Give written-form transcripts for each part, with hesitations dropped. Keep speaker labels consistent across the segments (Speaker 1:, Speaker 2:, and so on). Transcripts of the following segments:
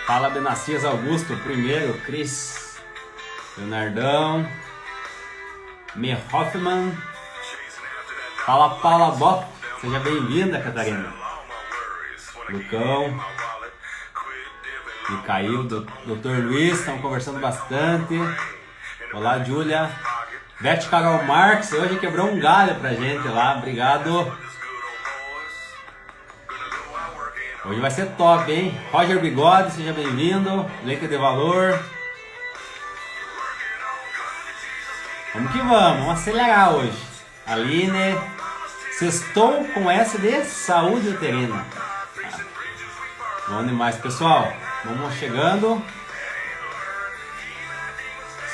Speaker 1: Fala Benacias Augusto, primeiro, Cris, Leonardão, Me Hoffman. Fala Paula Boff, seja bem-vinda, Catarina. Lucão, Micael, Dr. Luiz, estão conversando bastante. Olá, Júlia. Beth Carol Marques, hoje quebrou um galho pra gente lá, obrigado. Hoje vai ser top, hein? Roger Bigode, seja bem-vindo. Leite de Valor. Vamos que vamos acelerar hoje. Aline, sextou com S de saúde uterina. Bom demais, pessoal. Vamos chegando.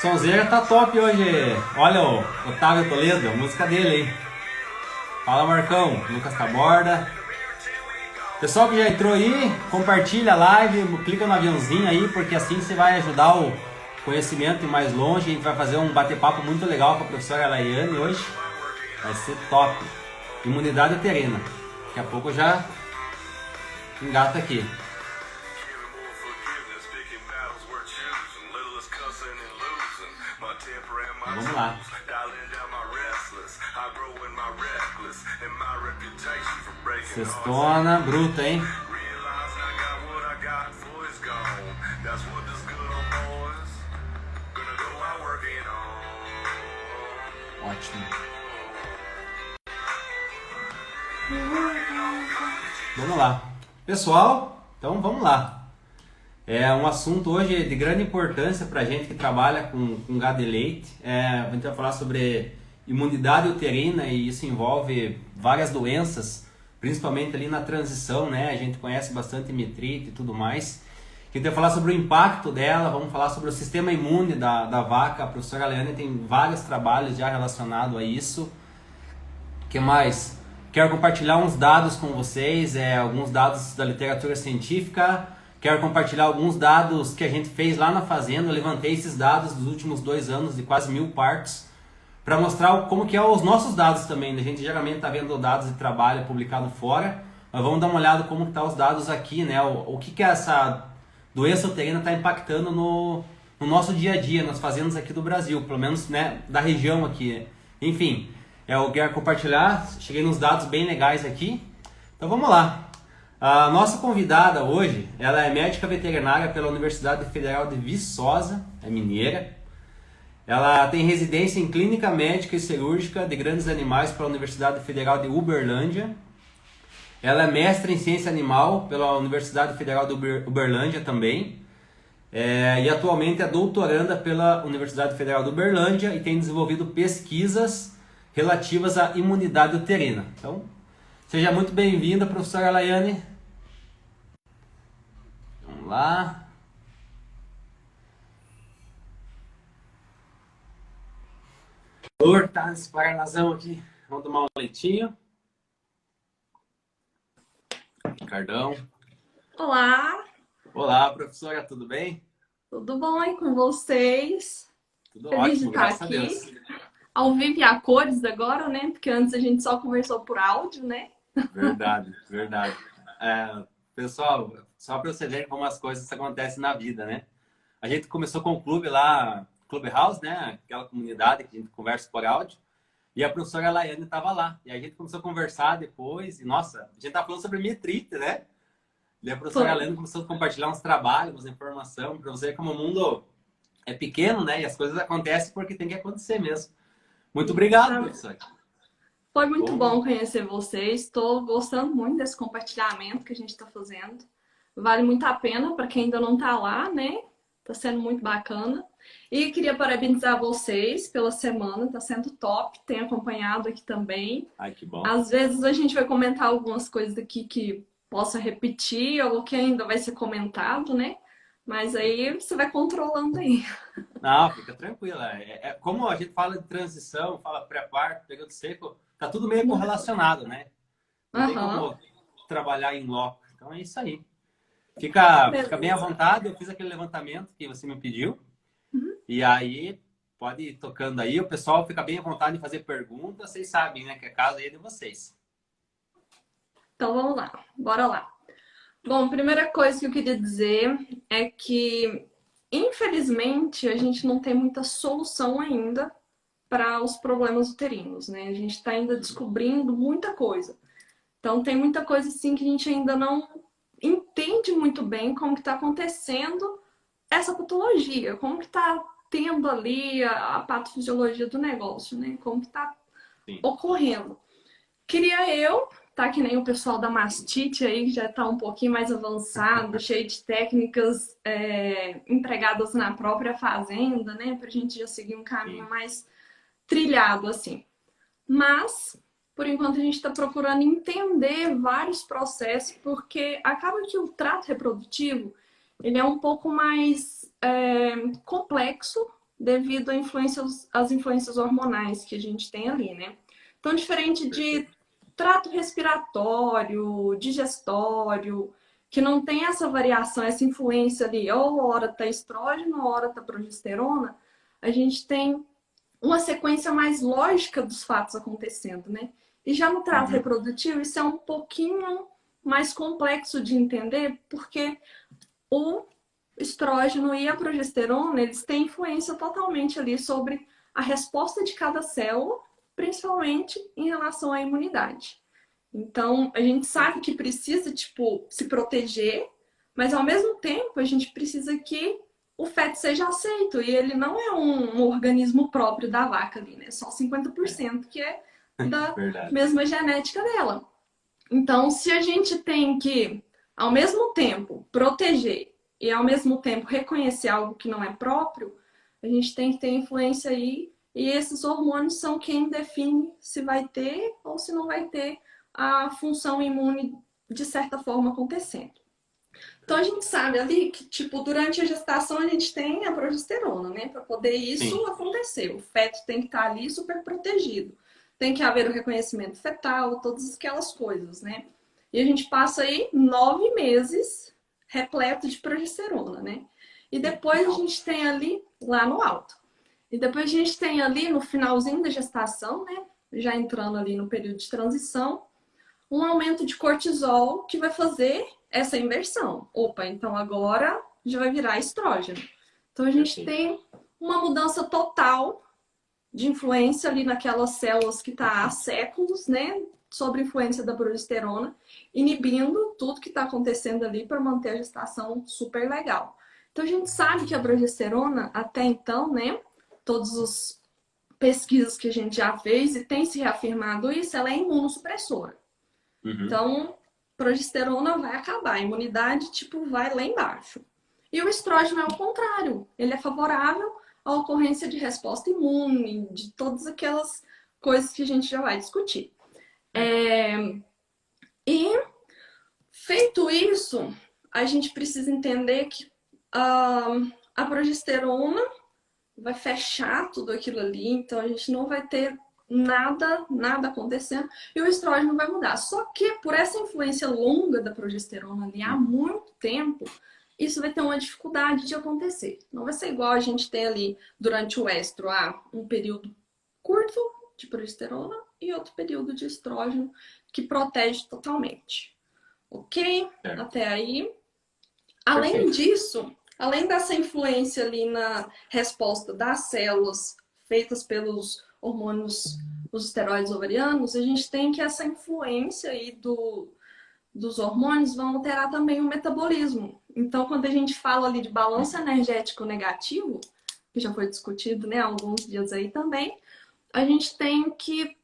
Speaker 1: Sonzeira tá top hoje. Olha o Otávio Toledo, a música dele aí. Fala, Marcão. Lucas Taborda. Pessoal que já entrou aí, compartilha a live, clica no aviãozinho aí, porque assim você vai ajudar o conhecimento ir mais longe. A gente vai fazer um bate-papo muito legal com a professora Laiane hoje. Vai ser top. Imunidade uterina. Daqui a pouco já engata aqui. Então, vamos lá. Sextona bruta, hein? Ótimo. Vamos lá. Pessoal, então vamos lá. É um assunto hoje de grande importância para a gente que trabalha com gado de leite. A gente vai falar sobre imunidade uterina e isso envolve várias doenças, principalmente ali na transição, né? A gente conhece bastante metrite e tudo mais. A gente vai falar sobre o impacto dela, vamos falar sobre o sistema imune da vaca. A professora Leane tem vários trabalhos já relacionados a isso. O que mais? Quero compartilhar uns dados com vocês, alguns dados da literatura científica. Quero compartilhar alguns dados que a gente fez lá na fazenda. Eu levantei esses dados dos últimos 2 anos, de quase 1000 partos, para mostrar como que é os nossos dados também. A gente geralmente está vendo dados de trabalho publicado fora, mas vamos dar uma olhada como que tá os dados aqui, né? O que essa doença uterina está impactando no nosso dia a dia, nas fazendas aqui do Brasil, pelo menos, né, da região aqui. Enfim, eu quero compartilhar, cheguei nos dados bem legais aqui. Então vamos lá. A nossa convidada hoje, ela é médica veterinária pela Universidade Federal de Viçosa, é mineira. Ela tem residência em Clínica Médica e Cirúrgica de Grandes Animais pela Universidade Federal de Uberlândia. Ela é mestre em Ciência Animal pela Universidade Federal de Uberlândia também. E atualmente é doutoranda pela Universidade Federal de Uberlândia e tem desenvolvido pesquisas relativas à imunidade uterina. Então, seja muito bem-vinda, professora Laiane. Vamos lá. Tá nesse paranazão aqui. Vamos tomar um leitinho. Ricardão.
Speaker 2: Olá.
Speaker 1: Olá, professora, tudo bem?
Speaker 2: Tudo bom aí com vocês?
Speaker 1: Tudo
Speaker 2: Feliz
Speaker 1: ótimo,
Speaker 2: de
Speaker 1: graças
Speaker 2: estar
Speaker 1: a
Speaker 2: aqui.
Speaker 1: Deus.
Speaker 2: Ao vivo e a cores agora, né? Porque antes a gente só conversou por áudio, né?
Speaker 1: Verdade, verdade. Pessoal, só para você ver como as coisas acontecem na vida, né? A gente começou com o clube lá, Clubhouse, né? Aquela comunidade que a gente conversa por áudio. E a professora Laiane estava lá. E a gente começou a conversar depois. E, nossa, a gente estava falando sobre metrite, né? E a professora Laiane começou a compartilhar uns trabalhos, umas informações, para você ver como o mundo é pequeno, né? E as coisas acontecem porque tem que acontecer mesmo. Muito obrigado, professora.
Speaker 2: Foi muito bom conhecer vocês. Estou gostando muito desse compartilhamento que a gente está fazendo. Vale muito a pena para quem ainda não está lá, né? Está sendo muito bacana. E queria parabenizar vocês pela semana. Está sendo top. Tenho acompanhado aqui também.
Speaker 1: Ai, que bom.
Speaker 2: Às vezes a gente vai comentar algumas coisas aqui que possa repetir ou que ainda vai ser comentado, né? Mas aí você vai controlando aí.
Speaker 1: Não, fica tranquila. Como a gente fala de transição, fala pré-parto, período seco, tá tudo meio correlacionado, né? Não tem como trabalhar em loco. Então é isso aí. Fica bem à vontade. Eu fiz aquele levantamento que você me pediu. E aí, pode ir tocando aí. O pessoal fica bem à vontade de fazer perguntas. Vocês sabem, né? Que a casa aí é de vocês.
Speaker 2: Então vamos lá. Bora lá. Bom, a primeira coisa que eu queria dizer é que, infelizmente, a gente não tem muita solução ainda para os problemas uterinos, né? A gente está ainda descobrindo muita coisa. Então, tem muita coisa assim que a gente ainda não entende muito bem como que está acontecendo essa patologia, como que está tendo ali a patofisiologia do negócio, né? Como que está
Speaker 1: Sim.
Speaker 2: ocorrendo. Queria eu, tá que nem o pessoal da mastite aí, que já está um pouquinho mais avançado, cheio de técnicas empregadas na própria fazenda, né? Para a gente já seguir um caminho
Speaker 1: Sim.
Speaker 2: mais trilhado, assim. Mas, por enquanto, a gente está procurando entender vários processos, porque acaba que o trato reprodutivo ele é um pouco mais complexo devido às influências hormonais que a gente tem ali, né? Então, diferente de
Speaker 1: Perfeito.
Speaker 2: trato respiratório, digestório, que não tem essa variação, essa influência ali, ou hora tá estrógeno, ou hora tá progesterona, a gente tem uma sequência mais lógica dos fatos acontecendo, né? E já no trato
Speaker 1: Uhum.
Speaker 2: reprodutivo, isso é um pouquinho mais complexo de entender, porque o estrógeno e a progesterona, eles têm influência totalmente ali sobre a resposta de cada célula, principalmente em relação à imunidade. Então, a gente sabe que precisa, tipo, se proteger, mas ao mesmo tempo a gente precisa que o feto seja aceito. E ele não é um organismo próprio da vaca ali, né? Só 50% que é da
Speaker 1: Verdade.
Speaker 2: mesma genética dela. Então, se a gente tem que, ao mesmo tempo, proteger e ao mesmo tempo reconhecer algo que não é próprio, a gente tem que ter influência aí. E esses hormônios são quem define se vai ter ou se não vai ter a função imune de certa forma acontecendo. Então a gente sabe ali que, tipo, durante a gestação a gente tem a progesterona, né? Para poder isso
Speaker 1: Sim.
Speaker 2: acontecer. O feto tem que estar ali super protegido. Tem que haver o reconhecimento fetal, todas aquelas coisas, né? E a gente passa aí 9 meses repleto de progesterona, né? E
Speaker 1: Sim.
Speaker 2: depois a gente tem ali, lá no alto. E depois a gente tem ali no finalzinho da gestação, né? Já entrando ali no período de transição, um aumento de cortisol que vai fazer essa inversão. Opa, então agora já vai virar estrógeno. Então a gente
Speaker 1: Perfeito.
Speaker 2: tem uma mudança total de influência ali naquelas células que está há séculos, né? Sobre a influência da progesterona, inibindo tudo que está acontecendo ali para manter a gestação super legal. Então a gente sabe que a progesterona, até então, né? Todas as pesquisas que a gente já fez e tem se reafirmado isso, ela é imunossupressora.
Speaker 1: Uhum.
Speaker 2: Então, progesterona vai acabar, a imunidade tipo vai lá embaixo. E o estrógeno é o contrário, ele é favorável à ocorrência de resposta imune, de todas aquelas coisas que a gente já vai discutir.
Speaker 1: Legal.
Speaker 2: E feito isso, a gente precisa entender que a progesterona vai fechar tudo aquilo ali, então a gente não vai ter nada acontecendo e o estrógeno vai mudar. Só que por essa influência longa da progesterona ali há
Speaker 1: Uhum.
Speaker 2: muito tempo, isso vai ter uma dificuldade de acontecer. Não vai ser igual a gente tem ali durante o estro, um período curto de progesterona e outro período de estrógeno que protege totalmente. Ok?
Speaker 1: Certo.
Speaker 2: Até aí. Além
Speaker 1: Perfeito.
Speaker 2: disso, além dessa influência ali na resposta das células feitas pelos hormônios, os esteroides ovarianos, a gente tem que essa influência aí dos hormônios vão alterar também o metabolismo. Então, quando a gente fala ali de balanço
Speaker 1: Uhum.
Speaker 2: energético negativo, que já foi discutido, né, há alguns dias aí também, a gente tem que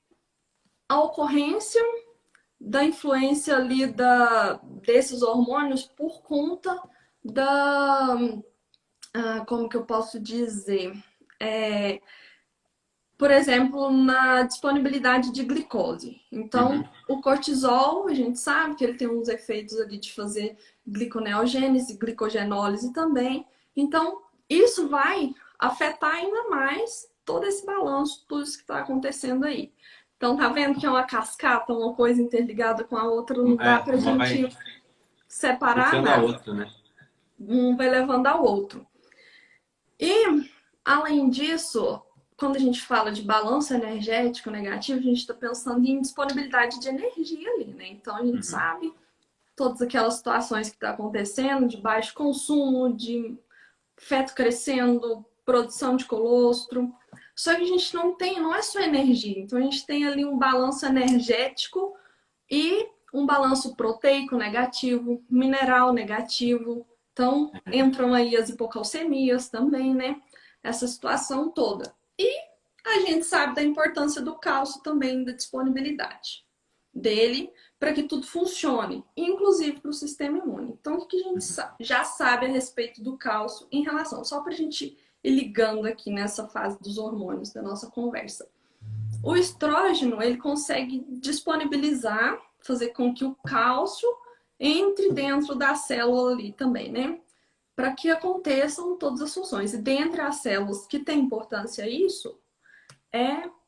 Speaker 2: a ocorrência da influência ali desses hormônios por conta da. Como que eu posso dizer? É, por exemplo, na disponibilidade de glicose. Então,
Speaker 1: Uhum.
Speaker 2: o cortisol, a gente sabe que ele tem uns efeitos ali de fazer gliconeogênese, glicogenólise também. Então, isso vai afetar ainda mais todo esse balanço, tudo isso que está acontecendo aí. Então, tá vendo que é uma cascata, uma coisa interligada com a outra, não dá pra
Speaker 1: Uma vai
Speaker 2: gente separar
Speaker 1: puxando a
Speaker 2: nada.
Speaker 1: outra, né?
Speaker 2: Um vai levando ao outro. E, além disso, quando a gente fala de balanço energético negativo, a gente está pensando em disponibilidade de energia ali, né? Então, a gente
Speaker 1: Uhum.
Speaker 2: sabe todas aquelas situações que estão acontecendo, de baixo consumo, de feto crescendo, produção de colostro. Só que a gente não é só energia. Então a gente tem ali um balanço energético e um balanço proteico negativo, mineral negativo. Então entram aí as hipocalcemias também, né? Essa situação toda. E a gente sabe da importância do cálcio também, da disponibilidade dele para que tudo funcione, inclusive para o sistema imune. Então, o que a gente já sabe a respeito do cálcio em relação, só para a gente ir ligando aqui nessa fase dos hormônios da nossa conversa. O estrógeno, ele consegue disponibilizar, fazer com que o cálcio entre dentro da célula ali também, né? Para que aconteçam todas as funções. E dentre as células que têm importância isso,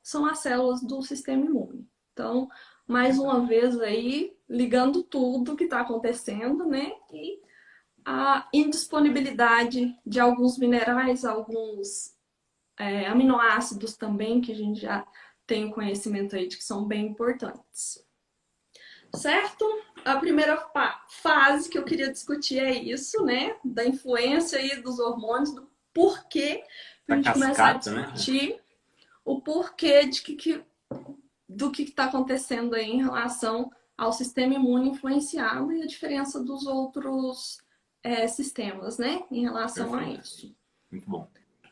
Speaker 2: são as células do sistema imune. Então, mais uma vez aí, ligando tudo que está acontecendo, né? E a indisponibilidade de alguns minerais, alguns aminoácidos também, que a gente já tem conhecimento aí de que são bem importantes. Certo? A primeira fase que eu queria discutir é isso, né? Da influência aí dos hormônios, do porquê, para a gente começar a discutir, né? O porquê do que está acontecendo aí em relação ao sistema imune influenciado e a diferença dos outros sistemas, né? Em relação a isso.
Speaker 1: Muito bom.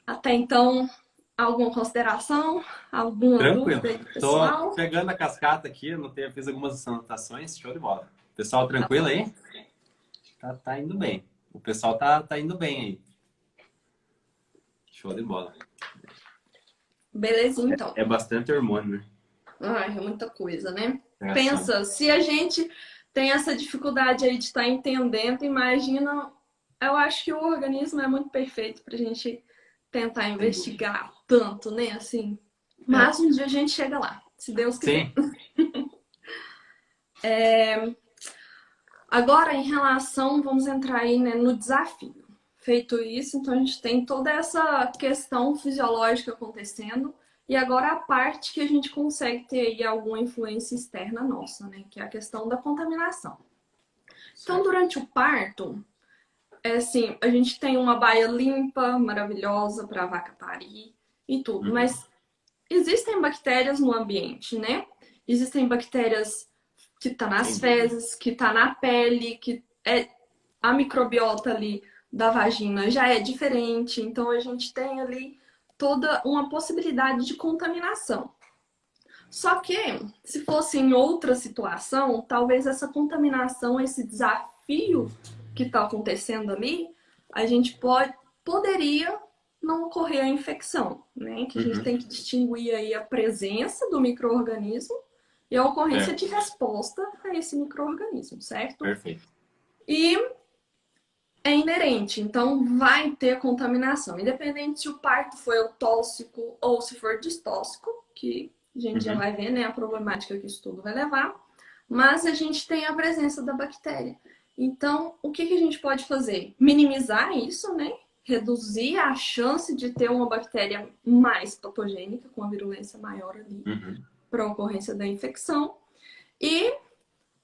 Speaker 2: Até então, alguma consideração? Alguma dúvida aí, pessoal?
Speaker 1: Tô pegando a cascata aqui, fiz algumas anotações, show de bola. Pessoal, tranquilo aí? Tá indo bem. O pessoal tá indo bem aí. Show de bola.
Speaker 2: Belezinha, então.
Speaker 1: É bastante hormônio, né?
Speaker 2: Ai, é muita coisa, né? Pensa, se a gente tem essa dificuldade aí de estar entendendo, imagina, eu acho que o organismo é muito perfeito pra gente tentar investigar tanto, né? Assim, mas um dia a gente chega lá, se Deus quiser.
Speaker 1: Sim.
Speaker 2: Agora, em relação, vamos entrar aí, né, no desafio. Feito isso, então a gente tem toda essa questão fisiológica acontecendo. E agora a parte que a gente consegue ter aí alguma influência externa nossa, né? Que é a questão da contaminação. Então, durante o parto, assim, a gente tem uma baia limpa, maravilhosa para a vaca parir e tudo. Mas existem bactérias no ambiente, né? Existem bactérias que tá nas fezes, que tá na pele, que a microbiota ali da vagina já é diferente. Então, a gente tem ali toda uma possibilidade de contaminação. Só que, se fosse em outra situação, talvez essa contaminação, esse desafio que está acontecendo ali, a gente poderia não ocorrer a infecção, né? Que a gente tem que distinguir aí a presença do micro-organismo e a ocorrência de resposta a esse micro-organismo, certo?
Speaker 1: Perfeito.
Speaker 2: E é inerente, então vai ter contaminação, independente se o parto foi eutóxico ou se for distóxico, que a gente já vai ver, né, a problemática que isso tudo vai levar, mas a gente tem a presença da bactéria. Então, o que a gente pode fazer? Minimizar isso, né? Reduzir a chance de ter uma bactéria mais patogênica, com a virulência maior ali, para a ocorrência da infecção, e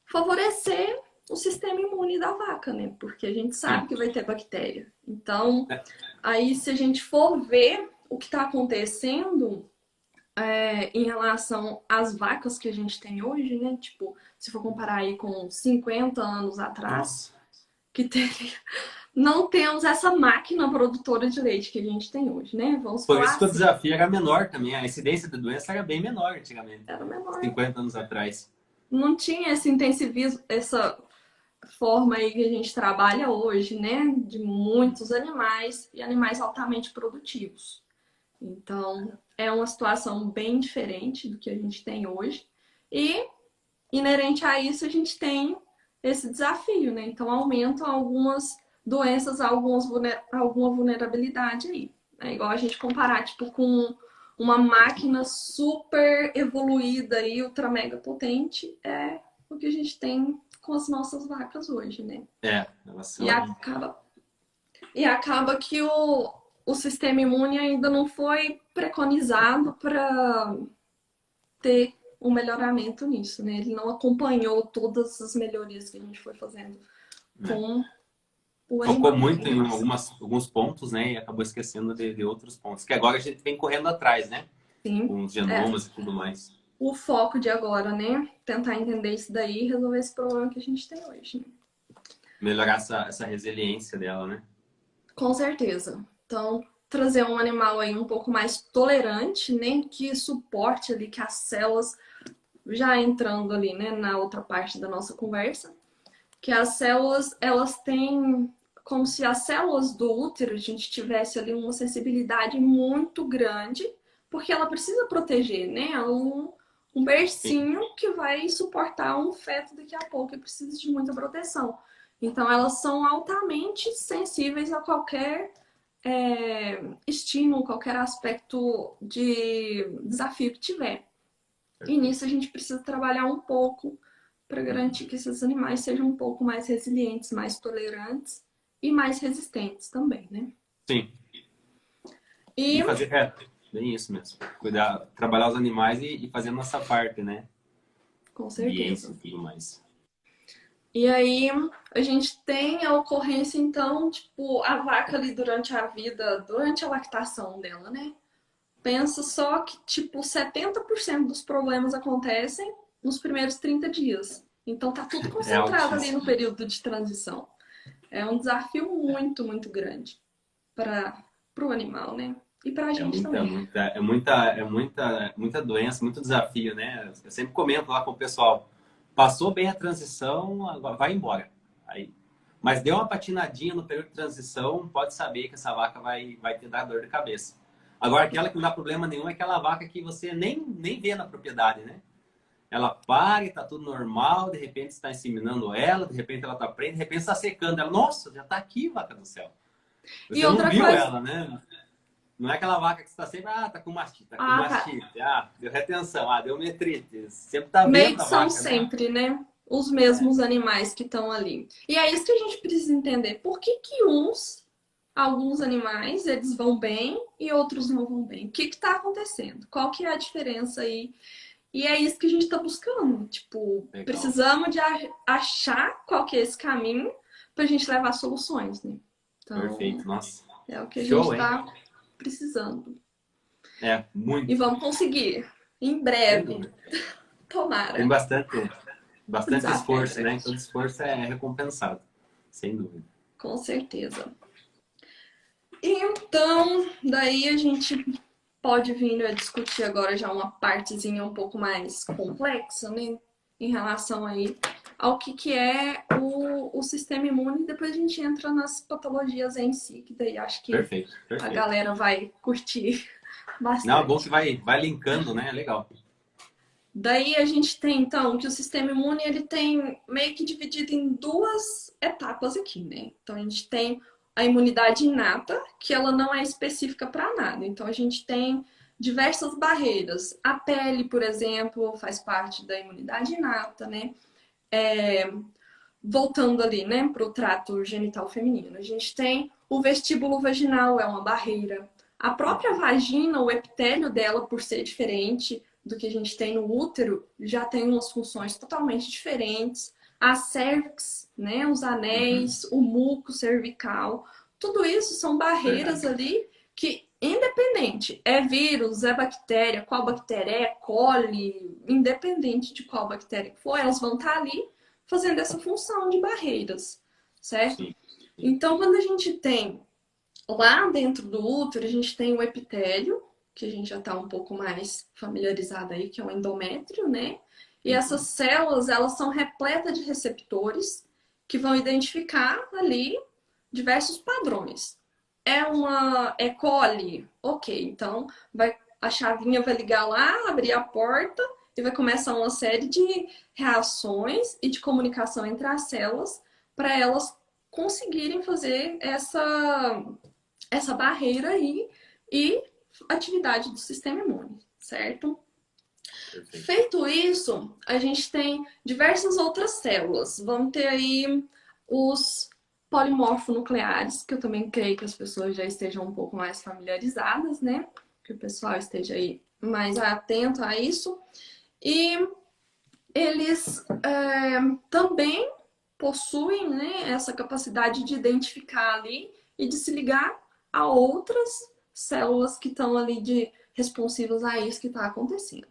Speaker 2: favorecer o sistema imune da vaca, né? Porque a gente sabe que vai ter bactéria. Então, aí se a gente for ver o que está acontecendo em relação às vacas que a gente tem hoje, né? Tipo, se for comparar aí com 50 anos atrás, que teria... não temos essa máquina produtora de leite que a gente tem hoje, né? Vamos
Speaker 1: Por
Speaker 2: falar
Speaker 1: isso que o
Speaker 2: assim.
Speaker 1: desafio era menor também. A incidência da doença era bem menor antigamente.
Speaker 2: Era menor.
Speaker 1: 50 anos atrás.
Speaker 2: Não tinha esse intensivismo, essa forma aí que a gente trabalha hoje, né? De muitos animais e animais altamente produtivos. Então, é uma situação bem diferente do que a gente tem hoje. E, inerente a isso, a gente tem esse desafio, né? Então, aumentam algumas doenças, alguma vulnerabilidade aí. É igual a gente comparar, tipo, com uma máquina super evoluída e ultra mega potente, é o que a gente tem com as nossas vacas hoje, né?
Speaker 1: Elas são...
Speaker 2: E acaba que o sistema imune ainda não foi preconizado para ter um melhoramento nisso, né? Ele não acompanhou todas as melhorias que a gente foi fazendo
Speaker 1: né?
Speaker 2: com o
Speaker 1: Focou
Speaker 2: animal.
Speaker 1: muito em alguns pontos, né? E acabou esquecendo de outros pontos. Que agora a gente vem correndo atrás, né?
Speaker 2: Sim,
Speaker 1: Com os
Speaker 2: é
Speaker 1: genomas e tudo mais.
Speaker 2: o foco de agora, né? Tentar entender isso daí e resolver esse problema que a gente tem hoje, né?
Speaker 1: Melhorar essa resiliência dela, né?
Speaker 2: Com certeza. Então, trazer um animal aí um pouco mais tolerante, né? Que suporte ali que as células, já entrando ali, né, na outra parte da nossa conversa, que as células, elas têm como se as células do útero a gente tivesse ali uma sensibilidade muito grande, porque ela precisa proteger, né? Um
Speaker 1: Sim.
Speaker 2: bercinho que vai suportar um feto daqui a pouco e precisa de muita proteção. Então, elas são altamente sensíveis a qualquer estímulo, qualquer aspecto de desafio que tiver. E nisso a gente precisa trabalhar um pouco para garantir que esses animais sejam um pouco mais resilientes, mais tolerantes e mais resistentes também, né?
Speaker 1: Sim.
Speaker 2: E
Speaker 1: E fazer, bem isso mesmo. Cuidar, trabalhar os animais e fazer a nossa parte, né?
Speaker 2: com
Speaker 1: Ambiência
Speaker 2: certeza.
Speaker 1: e tudo mais.
Speaker 2: E aí a gente tem a ocorrência, então, tipo, a vaca ali durante a vida, durante a lactação dela, né? Pensa só que, tipo, 70% dos problemas acontecem nos primeiros 30 dias. Então tá tudo
Speaker 1: É
Speaker 2: concentrado ali no
Speaker 1: altíssimo.
Speaker 2: período de transição. É um desafio muito, muito grande para o animal, né? E para a
Speaker 1: É
Speaker 2: gente
Speaker 1: muita,
Speaker 2: também.
Speaker 1: muita, é muita, é muita, muita doença, muito desafio, né? Eu sempre comento lá com o pessoal. Passou bem a transição, agora vai embora. Aí, mas deu uma patinadinha no período de transição, pode saber que essa vaca vai te dar dor de cabeça. Agora, aquela que não dá problema nenhum é aquela vaca que você nem vê na propriedade, né? Ela para e tá tudo normal, de repente está inseminando ela, de repente ela tá preta, de repente está secando ela. Nossa, já tá aqui, vaca do céu.
Speaker 2: E
Speaker 1: Você não
Speaker 2: outra
Speaker 1: viu
Speaker 2: coisa,
Speaker 1: ela, né? Não é aquela vaca que está sempre, tá com mastite, tá com
Speaker 2: tá,
Speaker 1: mastite, deu retenção, deu metrite. Sempre tá
Speaker 2: meio
Speaker 1: vendo
Speaker 2: que
Speaker 1: a
Speaker 2: são
Speaker 1: vaca, né?
Speaker 2: sempre, né? Os
Speaker 1: É,
Speaker 2: mesmos animais que estão ali. E é isso que a gente precisa entender. Por que que alguns animais, eles vão bem e outros não vão bem? O que que tá acontecendo? Qual que é a diferença aí? E é isso que a gente tá buscando. Tipo,
Speaker 1: legal.
Speaker 2: precisamos de achar qual que é esse caminho pra gente levar soluções, né? Então,
Speaker 1: Perfeito, nossa.
Speaker 2: é o que a gente
Speaker 1: Show, hein?
Speaker 2: está precisando.
Speaker 1: É,
Speaker 2: E
Speaker 1: muito.
Speaker 2: vamos conseguir. Em
Speaker 1: Sem
Speaker 2: breve.
Speaker 1: dúvida. Tem
Speaker 2: Tomara. O
Speaker 1: bastante
Speaker 2: desafio é
Speaker 1: esforço, né?
Speaker 2: grande.
Speaker 1: Todo esforço é recompensado. Sem dúvida.
Speaker 2: Com certeza. Então, daí a gente pode vir a discutir agora já uma partezinha um pouco mais complexa, né? Em relação aí ao que é o sistema imune. Depois a gente entra nas patologias em si, que daí acho que
Speaker 1: Perfeito,
Speaker 2: a
Speaker 1: perfeito.
Speaker 2: galera vai curtir
Speaker 1: Não, é bom que
Speaker 2: bastante.
Speaker 1: vai linkando, né? Legal.
Speaker 2: Daí a gente tem, então, que o sistema imune ele tem meio que dividido em duas etapas aqui, né? Então a gente tem a imunidade inata, que ela não é específica para nada. Então a gente tem diversas barreiras. A pele, por exemplo, faz parte da imunidade inata, né? É, voltando ali, né, para o trato genital feminino. A gente tem o vestíbulo vaginal, é uma barreira. A própria vagina, o epitélio dela, por ser diferente do que a gente tem no útero, já tem umas funções totalmente diferentes. A cervix, né, os
Speaker 1: Uhum,
Speaker 2: anéis, o muco cervical, tudo isso são barreiras
Speaker 1: verdade.
Speaker 2: ali que, independente, é vírus, é bactéria, qual bactéria é, coli, independente de qual bactéria que for, elas vão estar ali fazendo essa função de barreiras, certo?
Speaker 1: Sim, sim.
Speaker 2: Então, quando a gente tem lá dentro do útero, a gente tem o epitélio, que a gente já está um pouco mais familiarizado aí, que é o endométrio, né? E essas
Speaker 1: Uhum,
Speaker 2: células, elas são repletas de receptores que vão identificar ali diversos padrões. É uma E. coli? Ok, então a chavinha vai ligar lá, abrir a porta e vai começar uma série de reações e de comunicação entre as células para elas conseguirem fazer essa barreira aí e atividade do sistema imune, certo?
Speaker 1: perfeito.
Speaker 2: Feito isso, a gente tem diversas outras células. Vamos ter aí os polimorfonucleares, que eu também creio que as pessoas já estejam um pouco mais familiarizadas, né? Que o pessoal esteja aí mais atento a isso. E eles também possuem, né, essa capacidade de identificar ali e de se ligar a outras células que estão ali responsivas a isso que está acontecendo.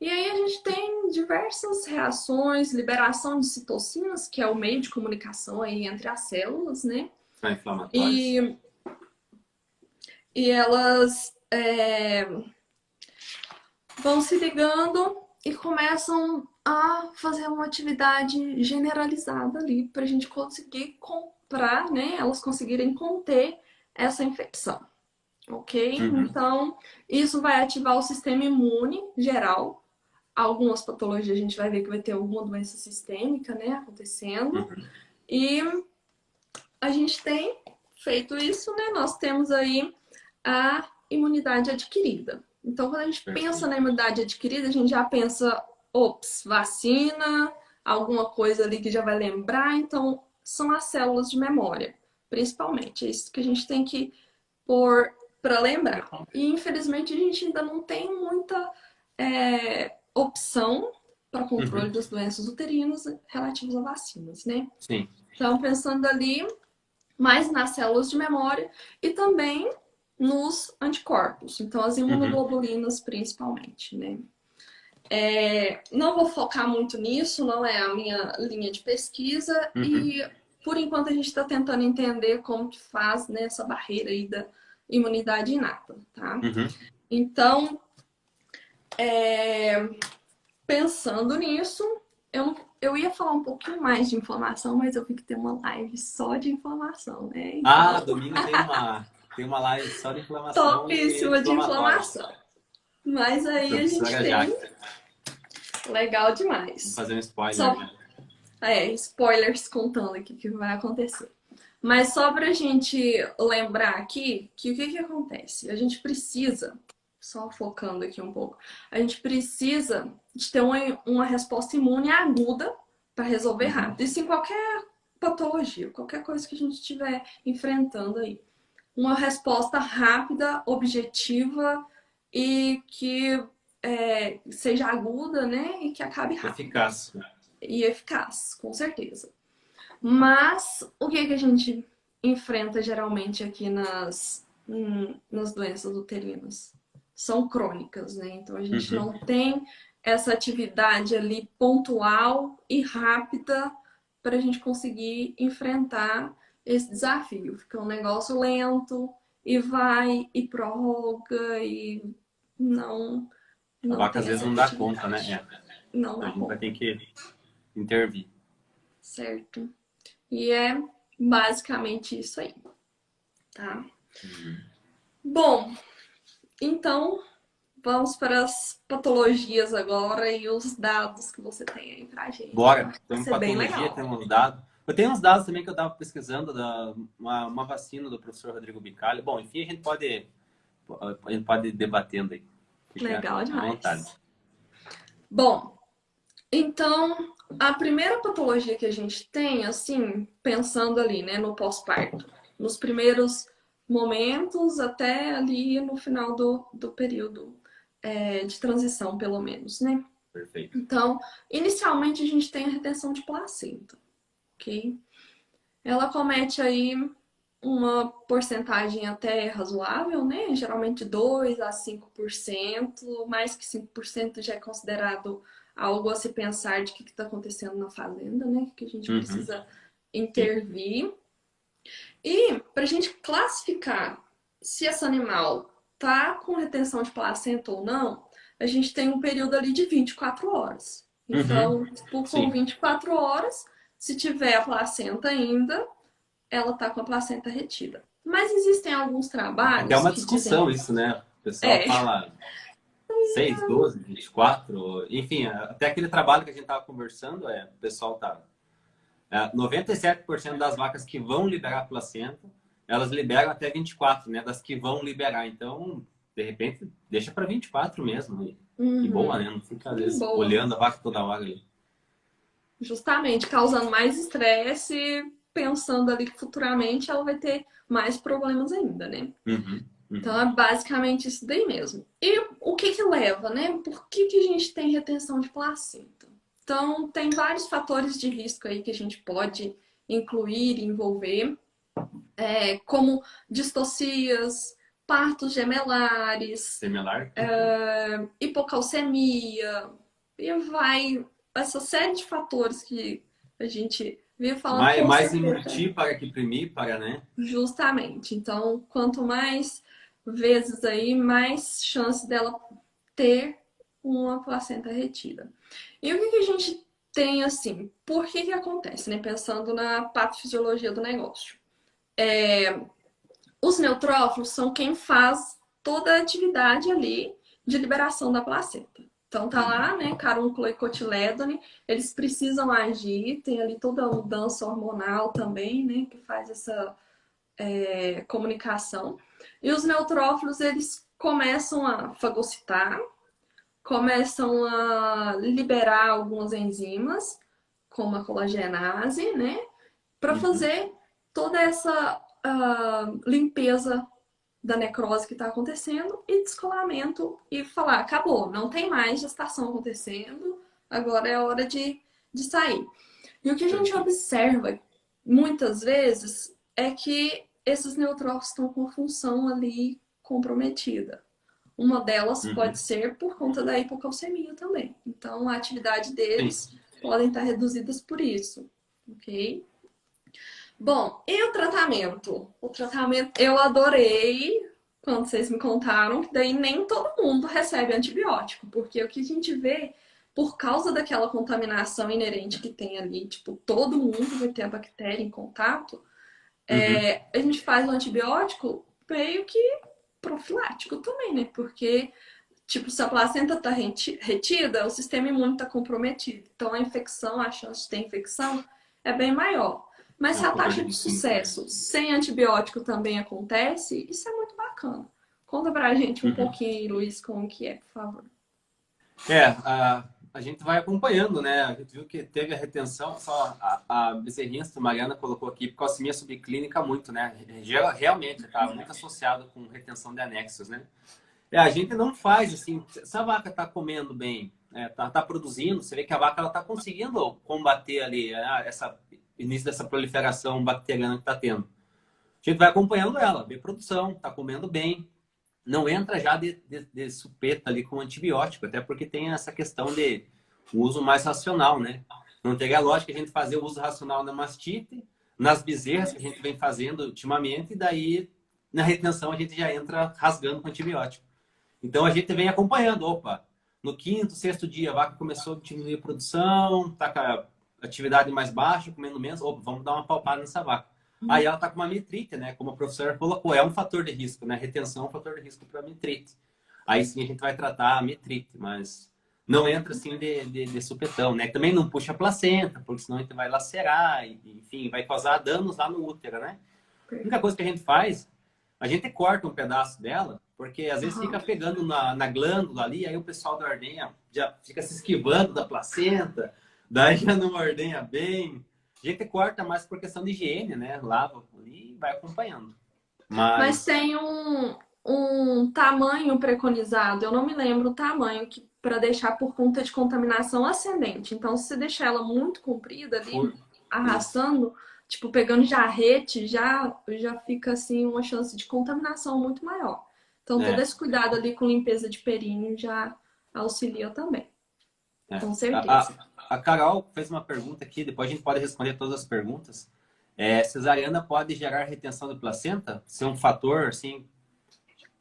Speaker 2: E aí a gente tem diversas reações, liberação de citocinas, que é o meio de comunicação aí entre as células, né?
Speaker 1: Inflamatórios.
Speaker 2: E elas vão se ligando e começam a fazer uma atividade generalizada ali para a gente conseguir comprar, né? Elas conseguirem conter essa infecção, ok? Então, isso vai ativar o sistema imune geral. Algumas patologias a gente vai ver que vai ter alguma doença sistêmica, né, acontecendo. E a gente tem feito isso, né? Nós temos aí a imunidade adquirida. Então, quando a gente pensa na imunidade adquirida, a gente já pensa, ops, vacina, alguma coisa ali que já vai lembrar. Então, são as células de memória, principalmente. É isso que a gente tem que pôr para lembrar. E, infelizmente, a gente ainda não tem muita opção para controle das doenças uterinas relativas a vacinas, né?
Speaker 1: Sim.
Speaker 2: Então, pensando ali mais nas células de memória e também nos anticorpos, então as imunoglobulinas principalmente, né? Não vou focar muito nisso, não é a minha linha de pesquisa e por enquanto a gente está tentando entender como que faz nessa barreira aí da imunidade inata, tá? Então, pensando nisso, eu ia falar um pouquinho mais de inflamação, mas eu vi que tem uma live só de inflamação, né?
Speaker 1: Então... domingo tem uma live só de inflamação.
Speaker 2: Topíssima de inflamação. Mas aí a gente tem... Legal demais.
Speaker 1: Vou fazer um spoiler.
Speaker 2: Spoilers contando aqui o que vai acontecer. Mas só pra gente lembrar aqui que o que acontece? A gente precisa, só focando aqui um pouco, a gente precisa de ter uma resposta imune aguda para resolver rápido. Isso em qualquer patologia, qualquer coisa que a gente estiver enfrentando aí. Uma resposta rápida, objetiva e que seja aguda, né? E que acabe rápido.
Speaker 1: Eficaz.
Speaker 2: E eficaz, com certeza. Mas o que a gente enfrenta geralmente aqui nas doenças uterinas? São crônicas, né? Então a gente não tem essa atividade ali pontual e rápida para a gente conseguir enfrentar esse desafio. Fica um negócio lento e vai e prorroga e não
Speaker 1: a vaca às vezes não dá conta, né?
Speaker 2: Não dá
Speaker 1: a gente
Speaker 2: conta.
Speaker 1: vai ter que intervir.
Speaker 2: Certo. E é basicamente isso aí, tá? Bom, então vamos para as patologias agora e os dados que você tem aí pra gente.
Speaker 1: Bora! Então,
Speaker 2: patologia,
Speaker 1: temos dados. Eu tenho uns dados também que eu estava pesquisando uma vacina do professor Rodrigo Bicalho. Bom, enfim, a gente pode ir debatendo aí.
Speaker 2: Legal demais. Bom, então, a primeira patologia que a gente tem, assim, pensando ali, né, no pós-parto, nos primeiros momentos até ali no final do período de transição, pelo menos, né?
Speaker 1: Perfeito.
Speaker 2: Então, inicialmente a gente tem a retenção de placenta, ok? Ela comete aí uma porcentagem até razoável, né? Geralmente 2 a 5%, mais que 5% já é considerado algo a se pensar de o que está acontecendo na fazenda, né? Que a gente precisa intervir. E para a gente classificar se esse animal tá com retenção de placenta ou não, a gente tem um período ali de 24 horas. Então, com 24 horas, se tiver a placenta ainda, ela tá com a placenta retida. Mas existem alguns trabalhos.
Speaker 1: É uma discussão dizem... isso, né? O pessoal fala 6, 12, 24, enfim, até aquele trabalho que a gente tava conversando, o pessoal tá. 97% das vacas que vão liberar a placenta, elas liberam até 24, né? Das que vão liberar. Então, de repente, deixa para 24 mesmo. E boa, né? Não fica, às vezes, olhando a vaca toda hora ali.
Speaker 2: Justamente, causando mais estresse, pensando ali que futuramente ela vai ter mais problemas ainda, né? Então, é basicamente isso daí mesmo. E o que que leva, né? Por que que a gente tem retenção de placenta? Então, tem vários fatores de risco aí que a gente pode incluir e envolver, como distocias, partos gemelares,
Speaker 1: Semelar?
Speaker 2: hipocalcemia, e vai essa série de fatores que a gente vive falando com
Speaker 1: Mais
Speaker 2: certeza.
Speaker 1: emultípara que primípara, né?
Speaker 2: Justamente. Então, quanto mais vezes aí, mais chance dela ter uma placenta retida. E o que que a gente tem assim? Por que que acontece, né? Pensando na patofisiologia do negócio. Os neutrófilos são quem faz toda a atividade ali de liberação da placenta. Então tá lá, né, carúnculo e cotilédone, eles precisam agir, tem ali toda a mudança hormonal também, né, que faz essa comunicação. E os neutrófilos, eles começam a fagocitar, começam a liberar algumas enzimas, como a colagenase, né? Para
Speaker 1: Uhum.
Speaker 2: fazer toda essa limpeza da necrose que está acontecendo e descolamento e falar, acabou, não tem mais gestação acontecendo, agora é hora de sair. E o que a gente
Speaker 1: Perfeito.
Speaker 2: observa muitas vezes é que esses neutrófilos estão com a função ali comprometida. Uma delas pode
Speaker 1: Uhum.
Speaker 2: ser por conta da hipocalcemia também. Então, a atividade
Speaker 1: Sim.
Speaker 2: deles podem estar reduzidas por isso, ok? Bom, e o tratamento? O tratamento eu adorei quando vocês me contaram que daí nem todo mundo recebe antibiótico, porque o que a gente vê por causa daquela contaminação inerente que tem ali, tipo, todo mundo vai ter a bactéria em contato,
Speaker 1: Uhum.
Speaker 2: a gente faz o antibiótico meio que profilático também, né? Porque, tipo, se a placenta tá retida, o sistema imune tá comprometido. Então, a infecção, a chance de ter infecção é bem maior. Mas
Speaker 1: É
Speaker 2: se
Speaker 1: um
Speaker 2: a
Speaker 1: fator
Speaker 2: taxa
Speaker 1: de
Speaker 2: de
Speaker 1: risco muito grande.
Speaker 2: sucesso sem antibiótico também acontece, isso é muito bacana. Conta pra gente um
Speaker 1: Uhum.
Speaker 2: pouquinho, Luiz, como que é, por favor.
Speaker 1: A gente vai acompanhando, né? A gente viu que teve a retenção, só a bezerrinha que a Mariana colocou aqui, hipocalcemia subclínica muito, né? Realmente está muito associado com retenção de anexos, né? A gente não faz assim, se a vaca está comendo bem, tá produzindo, você vê que a vaca ela está conseguindo combater ali essa início dessa proliferação bacteriana que está tendo. A gente vai acompanhando ela, vê produção, está comendo bem, não entra já de supeta ali com antibiótico, até porque tem essa questão de uso mais racional, né? Não teria lógica a gente fazer o uso racional na mastite, nas bezerras que a gente vem fazendo ultimamente, e daí na retenção a gente já entra rasgando com antibiótico. Então a gente vem acompanhando, opa, no quinto, sexto dia a vaca começou a diminuir a produção, tá com a atividade mais baixa, comendo menos, opa, vamos dar uma palpada nessa vaca. Aí ela tá com uma metrite, né? Como a professora colocou, é um fator de risco, né? Retenção é um fator de risco para metrite. Aí sim a gente vai tratar a metrite, mas não entra assim de supetão, né? Também não puxa a placenta, porque senão a gente vai lacerar, enfim, vai causar danos lá no útero, né? A única coisa que a gente faz, a gente corta um pedaço dela, porque às vezes fica
Speaker 2: Aham.
Speaker 1: pegando na glândula ali, aí o pessoal da ordenha já fica se esquivando da placenta, daí já não ordenha bem. A gente corta mais por questão de higiene, né? Lava ali e vai acompanhando.
Speaker 2: Mas
Speaker 1: Mas
Speaker 2: tem um tamanho preconizado, eu não me lembro o tamanho que para deixar por conta de contaminação ascendente. Então, se você deixar ela muito comprida ali,
Speaker 1: por isso.
Speaker 2: arrastando, tipo pegando jarrete, já fica assim uma chance de contaminação muito maior. Então, todo
Speaker 1: É,
Speaker 2: esse cuidado ali com limpeza de períneo já auxilia também,
Speaker 1: é.
Speaker 2: com certeza.
Speaker 1: A Carol fez uma pergunta aqui, depois a gente pode responder todas as perguntas. Cesariana pode gerar retenção de placenta? Ser um fator, assim,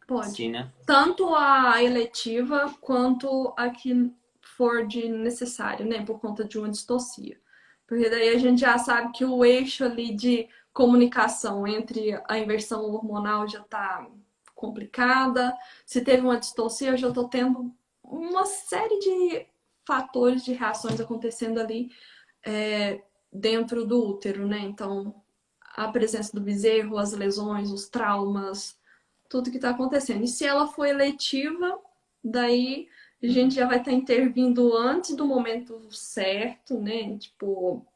Speaker 2: Pode.
Speaker 1: sim, né?
Speaker 2: Tanto a eletiva quanto a que for de necessário, né? Por conta de uma distocia. Porque daí a gente já sabe que o eixo ali de comunicação entre a inversão hormonal já está complicada. Se teve uma distocia, eu já estou tendo uma série de fatores de reações acontecendo ali dentro do útero, né? Então, a presença do bezerro, as lesões, os traumas, tudo que está acontecendo. E se ela for eletiva, daí a gente já vai estar intervindo antes do momento certo, né? Tipo,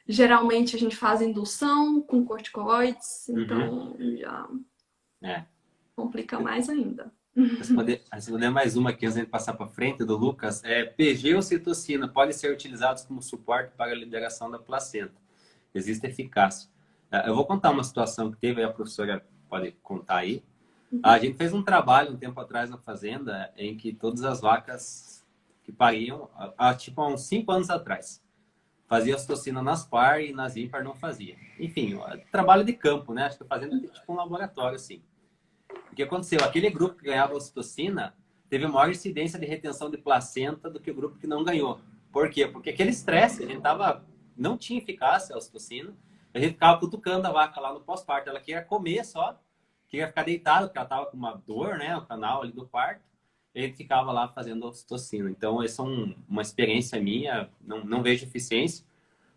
Speaker 2: geralmente a gente faz indução com corticoides,
Speaker 1: Uhum.
Speaker 2: então já.
Speaker 1: É.
Speaker 2: Complica mais ainda.
Speaker 1: Responder mais uma aqui antes de passar para frente, do Lucas. PG ou citocina podem ser utilizados como suporte para a liberação da placenta. Existe eficácia. Eu vou contar uma situação que teve, a professora pode contar aí. A gente fez um trabalho um tempo atrás na fazenda em que todas as vacas que pariam, tipo há uns 5 anos atrás, fazia citocina nas par e nas ímpar não fazia. Enfim, trabalho de campo, né? Acho que a fazenda tem tipo um laboratório, assim. O que aconteceu? Aquele grupo que ganhava ocitocina teve maior incidência de retenção de placenta do que o grupo que não ganhou. Por quê? Porque aquele estresse, a gente não tinha eficácia a ocitocina, a gente ficava cutucando a vaca lá no pós-parto. Ela queria comer só, queria ficar deitada, porque ela estava com uma dor, né? O canal ali do parto. E a gente ficava lá fazendo ocitocina. Então, essa é uma experiência minha, não vejo eficiência.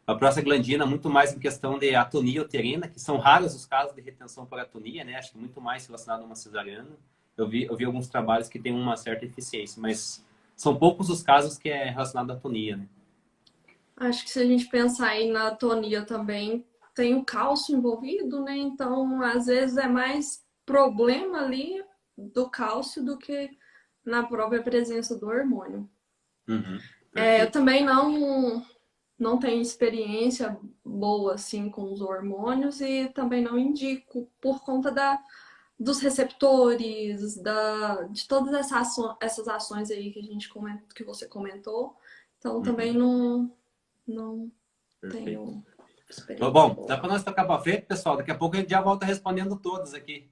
Speaker 1: A prostaglandina, muito mais em questão de atonia uterina, que são raros os casos de retenção por atonia, né? Acho que muito mais relacionado a uma cesariana. Eu vi alguns trabalhos que têm uma certa eficiência, mas são poucos os casos que é relacionado à atonia, né?
Speaker 2: Acho que se a gente pensar aí na atonia também, tem o cálcio envolvido, né? Então, às vezes é mais problema ali do cálcio do que na própria presença do hormônio.
Speaker 1: Uhum,
Speaker 2: Eu
Speaker 1: perfeito.
Speaker 2: também não tenho experiência boa assim com os hormônios e também não indico por conta dos receptores, de todas essas ações aí que que você comentou. Então também
Speaker 1: Uhum,
Speaker 2: não
Speaker 1: perfeito.
Speaker 2: tenho experiência
Speaker 1: Bom, dá
Speaker 2: boa.
Speaker 1: para nós tocar para frente, pessoal. Daqui a pouco a gente já volta respondendo todas aqui.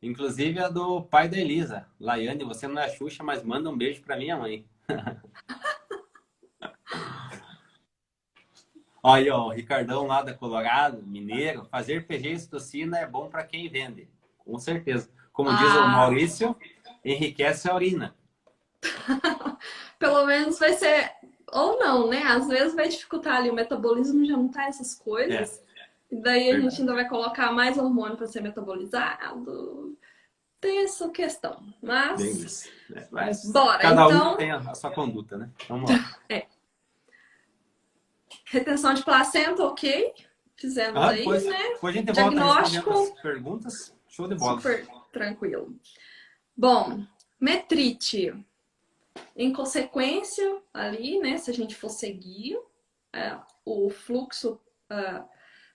Speaker 1: Inclusive a do pai da Elisa. Laiane, você não é Xuxa, mas manda um beijo para minha mãe. Olha, ó, o Ricardão lá da Colorado, mineiro, fazer PG e citocina é bom para quem vende. Com certeza. Como diz o
Speaker 2: Ah,
Speaker 1: Maurício, enriquece a urina.
Speaker 2: pelo menos vai ser ou não, né? Às vezes vai dificultar ali o metabolismo juntar essas
Speaker 1: É,
Speaker 2: coisas. E daí a gente
Speaker 1: verdade.
Speaker 2: ainda vai colocar mais hormônio para ser metabolizado. Tem essa questão.
Speaker 1: Bem
Speaker 2: Mas,
Speaker 1: isso. É, mas
Speaker 2: bora.
Speaker 1: cada um
Speaker 2: Então,
Speaker 1: tem a sua conduta, né? Vamos lá.
Speaker 2: é, retenção de placenta, ok. Fizemos aí, né?
Speaker 1: Depois a gente volta respondendo as
Speaker 2: Diagnóstico,
Speaker 1: perguntas. Show de bola.
Speaker 2: super tranquilo. Bom, metrite. Em consequência, ali, né? Se a gente for seguir o fluxo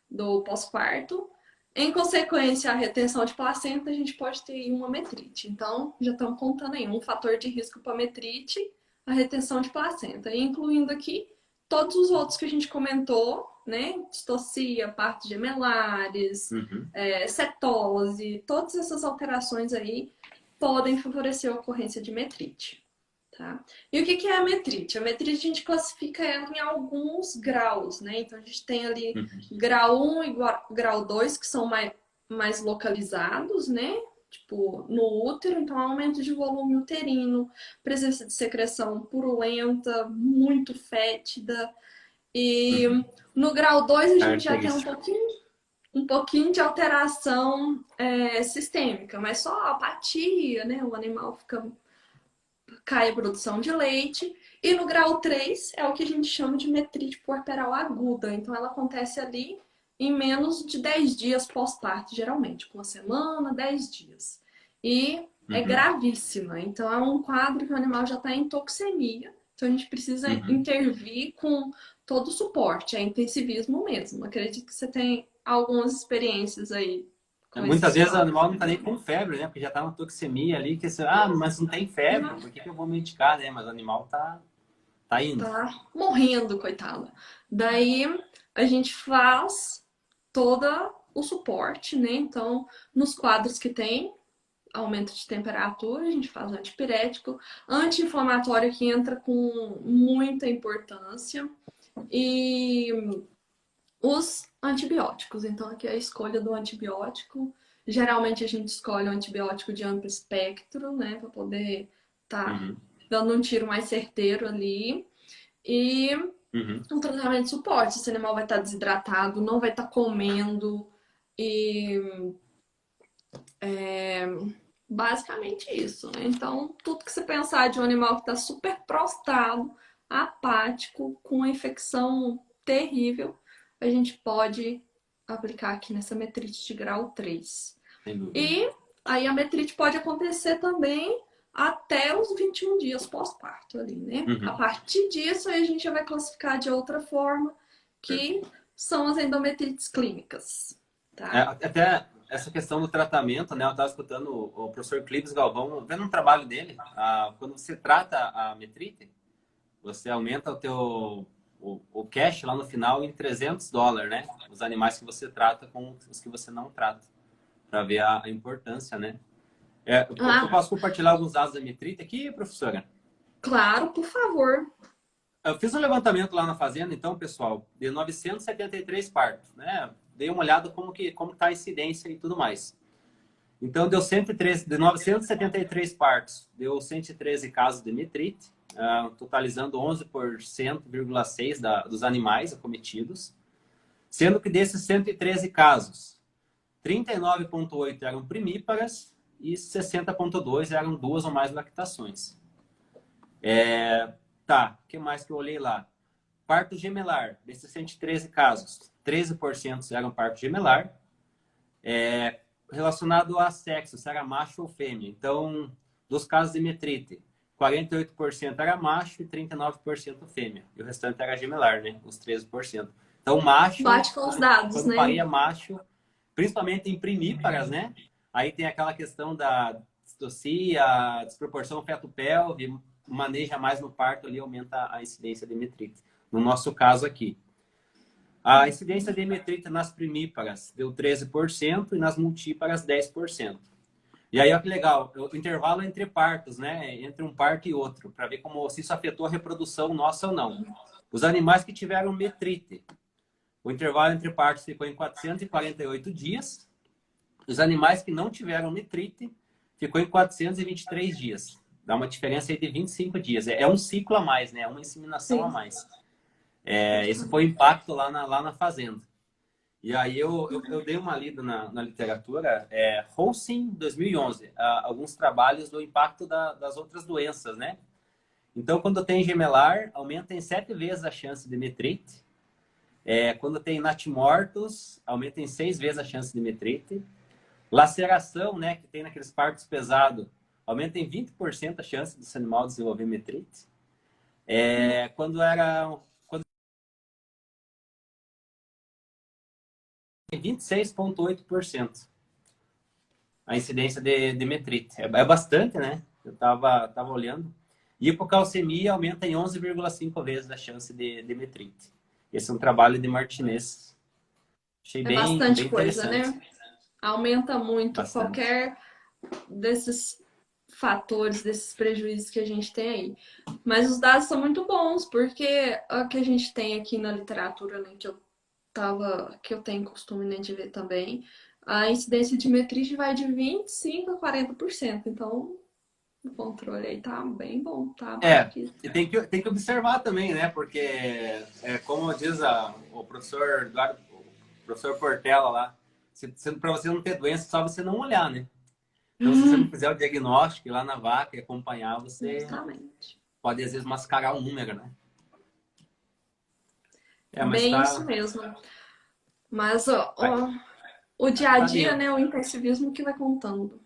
Speaker 2: do pós-parto, em consequência, a retenção de placenta, a gente pode ter uma metrite. Então, já estamos contando aí um fator de risco para metrite, a retenção de placenta, incluindo aqui todos os outros que a gente comentou, né? Distocia, partos gemelares,
Speaker 1: Uhum.
Speaker 2: cetose, todas essas alterações aí podem favorecer a ocorrência de metrite. Tá? E o que é a metrite? A metrite a gente classifica ela em alguns graus, né? Então a gente tem ali
Speaker 1: Uhum.
Speaker 2: grau 1 e grau 2, que são mais localizados, né? Tipo, no útero, então aumento de volume uterino, presença de secreção purulenta, muito fétida. E
Speaker 1: Uhum.
Speaker 2: no grau 2 a gente já tem
Speaker 1: Característica.
Speaker 2: um pouquinho de alteração sistêmica, mas só apatia, né? O animal cai a produção de leite. E no grau 3 é o que a gente chama de metrite puerperal aguda. Então ela acontece ali em menos de 10 dias pós-parto, geralmente, com uma semana, 10 dias. E é
Speaker 1: Uhum.
Speaker 2: gravíssima. Então é um quadro que o animal já está em toxemia. Então a gente precisa
Speaker 1: Uhum.
Speaker 2: intervir com todo o suporte, é intensivismo mesmo. Acredito que você tem algumas experiências aí com
Speaker 1: Muitas
Speaker 2: esses
Speaker 1: vezes o
Speaker 2: quadros.
Speaker 1: animal não está nem com febre, né? Porque já está na toxemia ali, que você, mas não tem febre, por que eu vou medicar, né? Mas o animal tá indo.
Speaker 2: Tá morrendo, coitada. Daí a gente faz todo o suporte, né? Então, nos quadros que tem aumento de temperatura, a gente faz antipirético, anti-inflamatório que entra com muita importância e os antibióticos. Então, aqui é a escolha do antibiótico. Geralmente a gente escolhe um antibiótico de amplo espectro, né, para poder tá
Speaker 1: Uhum.
Speaker 2: dando um tiro mais certeiro ali. E
Speaker 1: Uhum.
Speaker 2: um tratamento de suporte. Esse animal vai estar desidratado, não vai estar comendo. E basicamente isso, né? Então, tudo que você pensar de um animal que está super prostrado, apático, com uma infecção terrível, a gente pode aplicar aqui nessa metrite de grau 3.
Speaker 1: Sem dúvida.
Speaker 2: E Aí a metrite pode acontecer também até os 21 dias pós-parto ali, né? A
Speaker 1: Uhum.
Speaker 2: partir disso, aí a gente já vai classificar de outra forma, que
Speaker 1: Perfeito.
Speaker 2: são as endometrites clínicas, tá?
Speaker 1: Até essa questão do tratamento, né? Eu estava escutando o professor Clives Galvão, vendo um trabalho dele, quando você trata a metrite, você aumenta o cash lá no final em US$ 300, né? Os animais que você trata com os que você não trata, para ver a importância, né? Eu
Speaker 2: Ah,
Speaker 1: posso compartilhar alguns dados da metrite aqui, professora?
Speaker 2: claro, por favor.
Speaker 1: Eu fiz um levantamento lá na fazenda, então, pessoal, de 973 partos, né? Dei uma olhada como tá a incidência e tudo mais. Então, deu 113, de 973 partos, deu 113 casos de metrite, totalizando 11,6% dos animais acometidos, sendo que desses 113 casos, 39,8 eram primíparas e 60,2 eram duas ou mais lactações. Tá, o que mais que eu olhei lá? Parto gemelar, desses 113 casos, 13% eram parto gemelar, relacionado a sexo, se era macho ou fêmea. Então, dos casos de metrite, 48% era macho e 39% fêmea. E o restante era gemelar, né? Os 13%. Então, macho,
Speaker 2: Bate com os dados,
Speaker 1: quando
Speaker 2: né?
Speaker 1: paria macho, principalmente em primíparas, né? Aí tem aquela questão da distocia, desproporção feto-pelve, maneja mais no parto ali, aumenta a incidência de metrite. No nosso caso aqui. A incidência de metrite nas primíparas deu 13% e nas multíparas 10%. E aí, olha que legal, o intervalo entre partos, né? Entre um parto e outro, para ver como se isso afetou a reprodução nossa ou não. Os animais que tiveram metrite, o intervalo entre partos ficou em 448 dias. Os animais que não tiveram metrite ficou em 423 dias. Dá uma diferença aí de 25 dias. É um ciclo a mais, né? É uma inseminação a
Speaker 2: Sim.
Speaker 1: mais. Esse foi o impacto lá na fazenda. E aí eu dei uma lida na literatura, Holcim 2011, alguns trabalhos do impacto das outras doenças, né? Então, quando tem gemelar, aumenta em 7 vezes a chance de metrite. Quando tem natimortos, aumenta em 6 vezes a chance de metrite. Laceração, né, que tem naqueles partos pesados, aumenta em 20% a chance desse animal desenvolver metrite. Quando era 26,8% a incidência de metrite. É bastante, né? Eu tava olhando. Hipocalcemia aumenta em 11,5 vezes a chance de metrite. Esse é um trabalho de Martinez. Achei
Speaker 2: É
Speaker 1: bem,
Speaker 2: bastante
Speaker 1: bem
Speaker 2: coisa,
Speaker 1: interessante.
Speaker 2: né? Aumenta muito
Speaker 1: Bastante.
Speaker 2: qualquer desses fatores, desses prejuízos que a gente tem aí. Mas os dados são muito bons, porque o que a gente tem aqui na literatura, né, que eu tenho costume, né, de ver também, a incidência de metrite vai de 25 a 40%. Então, o controle aí tá bem bom, tá abaixo disso.
Speaker 1: E tem que observar também, né? Porque, como diz o professor Eduardo, o professor Portela lá, para você não ter doença, só você não olhar, né? Então, se você não fizer o diagnóstico ir lá na vaca e acompanhar, você
Speaker 2: Justamente.
Speaker 1: pode, às vezes, mascarar um número, né? Mas
Speaker 2: Bem isso mesmo. Mas
Speaker 1: vai,
Speaker 2: o dia a
Speaker 1: tá
Speaker 2: dia,
Speaker 1: dentro,
Speaker 2: né, o intensivismo que vai contando.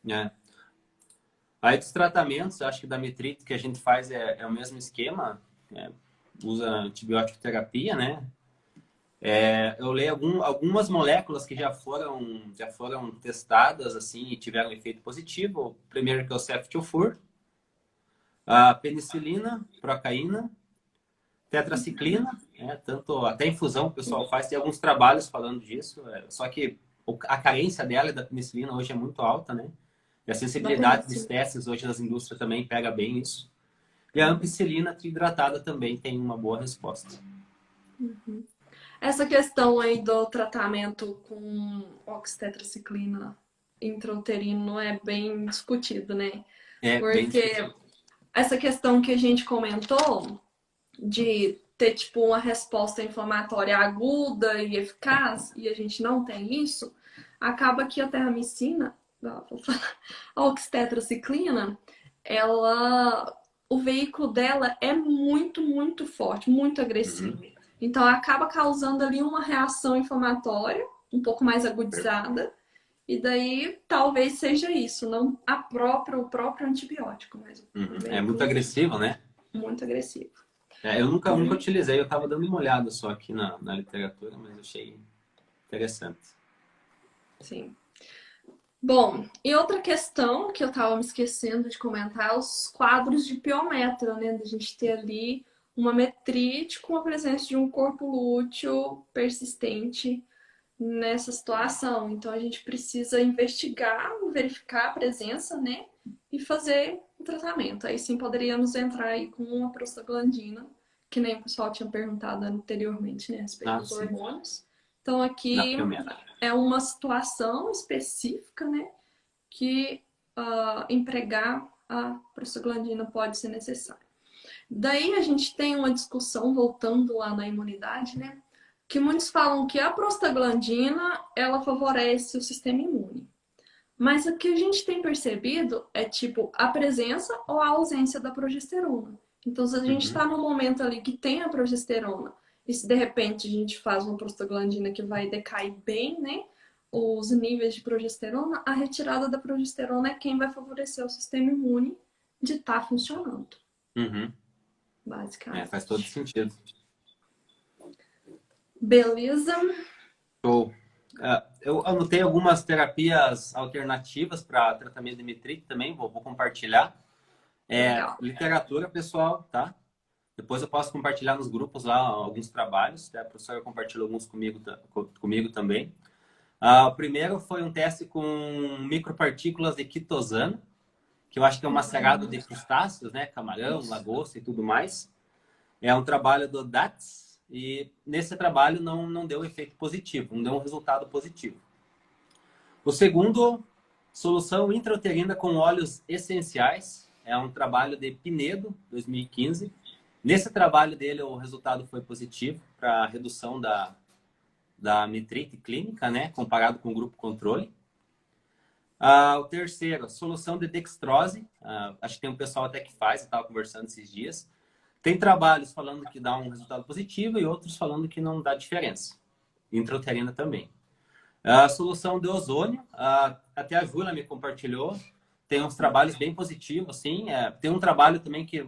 Speaker 1: né? Aí dos tratamentos, acho que da metrite que a gente faz é o mesmo esquema, usa antibiótico terapia, né? Eu leio algumas moléculas que já foram testadas assim e tiveram efeito positivo. O primeiro que é o ceftiofur, a penicilina, procaína, tetraciclina, tanto até infusão o pessoal faz, tem alguns trabalhos falando disso, só que a carência dela e da penicilina hoje é muito alta, né? E a
Speaker 2: Da
Speaker 1: sensibilidade dos
Speaker 2: penicilina.
Speaker 1: testes hoje nas indústrias também pega bem isso. E a ampicilina trihidratada também tem uma boa resposta.
Speaker 2: Essa questão aí do tratamento com oxitetraciclina intrauterino é bem discutido, né?
Speaker 1: É bem
Speaker 2: Porque
Speaker 1: discutido.
Speaker 2: essa questão que a gente comentou de ter tipo uma resposta inflamatória aguda e eficaz, e a gente não tem isso, acaba que a terramicina, a oxitetraciclina, ela, o veículo dela é muito, muito forte, muito agressivo.
Speaker 1: Uhum.
Speaker 2: Então acaba causando ali uma reação inflamatória um pouco mais agudizada E daí talvez seja isso, não o próprio antibiótico, mas o
Speaker 1: É muito agressivo, né?
Speaker 2: muito agressivo.
Speaker 1: Eu nunca utilizei, eu estava dando uma olhada só aqui na literatura, mas achei interessante.
Speaker 2: Sim. Bom, e outra questão que eu estava me esquecendo de comentar, os quadros de Piometra, né? Da gente ter ali uma metrite com a presença de um corpo lúteo persistente nessa situação. Então a gente precisa investigar, verificar a presença, né? E fazer o tratamento. Aí sim poderíamos entrar aí com uma prostaglandina, que nem o pessoal tinha perguntado anteriormente, né? A respeito dos
Speaker 1: Sim.
Speaker 2: hormônios. Então
Speaker 1: Na
Speaker 2: aqui
Speaker 1: Piometra.
Speaker 2: é uma situação específica, né? Que empregar a prostaglandina pode ser necessário. Daí a gente tem uma discussão, voltando lá na imunidade, né? Que muitos falam que a prostaglandina, ela favorece o sistema imune. Mas o que a gente tem percebido é, tipo, a presença ou a ausência da progesterona. Então, se a gente está no momento ali que tem a progesterona, e se de repente a gente faz uma prostaglandina que vai decair bem, né? Os níveis de progesterona, a retirada da progesterona é quem vai favorecer o sistema imune de estar funcionando, basicamente.
Speaker 1: Faz todo sentido.
Speaker 2: Beleza?
Speaker 1: Show. Eu anotei algumas terapias alternativas para tratamento de metrite também, vou compartilhar.
Speaker 2: Legal.
Speaker 1: Literatura, pessoal, tá? Depois eu posso compartilhar nos grupos lá alguns trabalhos, tá? A professora compartilhou alguns comigo também. O primeiro foi um teste com micropartículas de quitosano, que eu acho que é um macerado de crustáceos, né? Camarão, lagosta e tudo mais. É um trabalho do DATS e nesse trabalho não deu efeito positivo, não deu um resultado positivo. O segundo, solução intrauterina com óleos essenciais, é um trabalho de Pinedo, 2015. Nesse trabalho dele, o resultado foi positivo para a redução da metrite clínica, né, comparado com o grupo controle. O terceiro, solução de dextrose. Acho que tem um pessoal até que faz, eu estava conversando esses dias. Tem trabalhos falando que dá um resultado positivo e outros falando que não dá diferença. Intrauterina também. A solução de ozônio, até a Júlia me compartilhou. Tem uns trabalhos bem positivos, sim. Tem um trabalho também que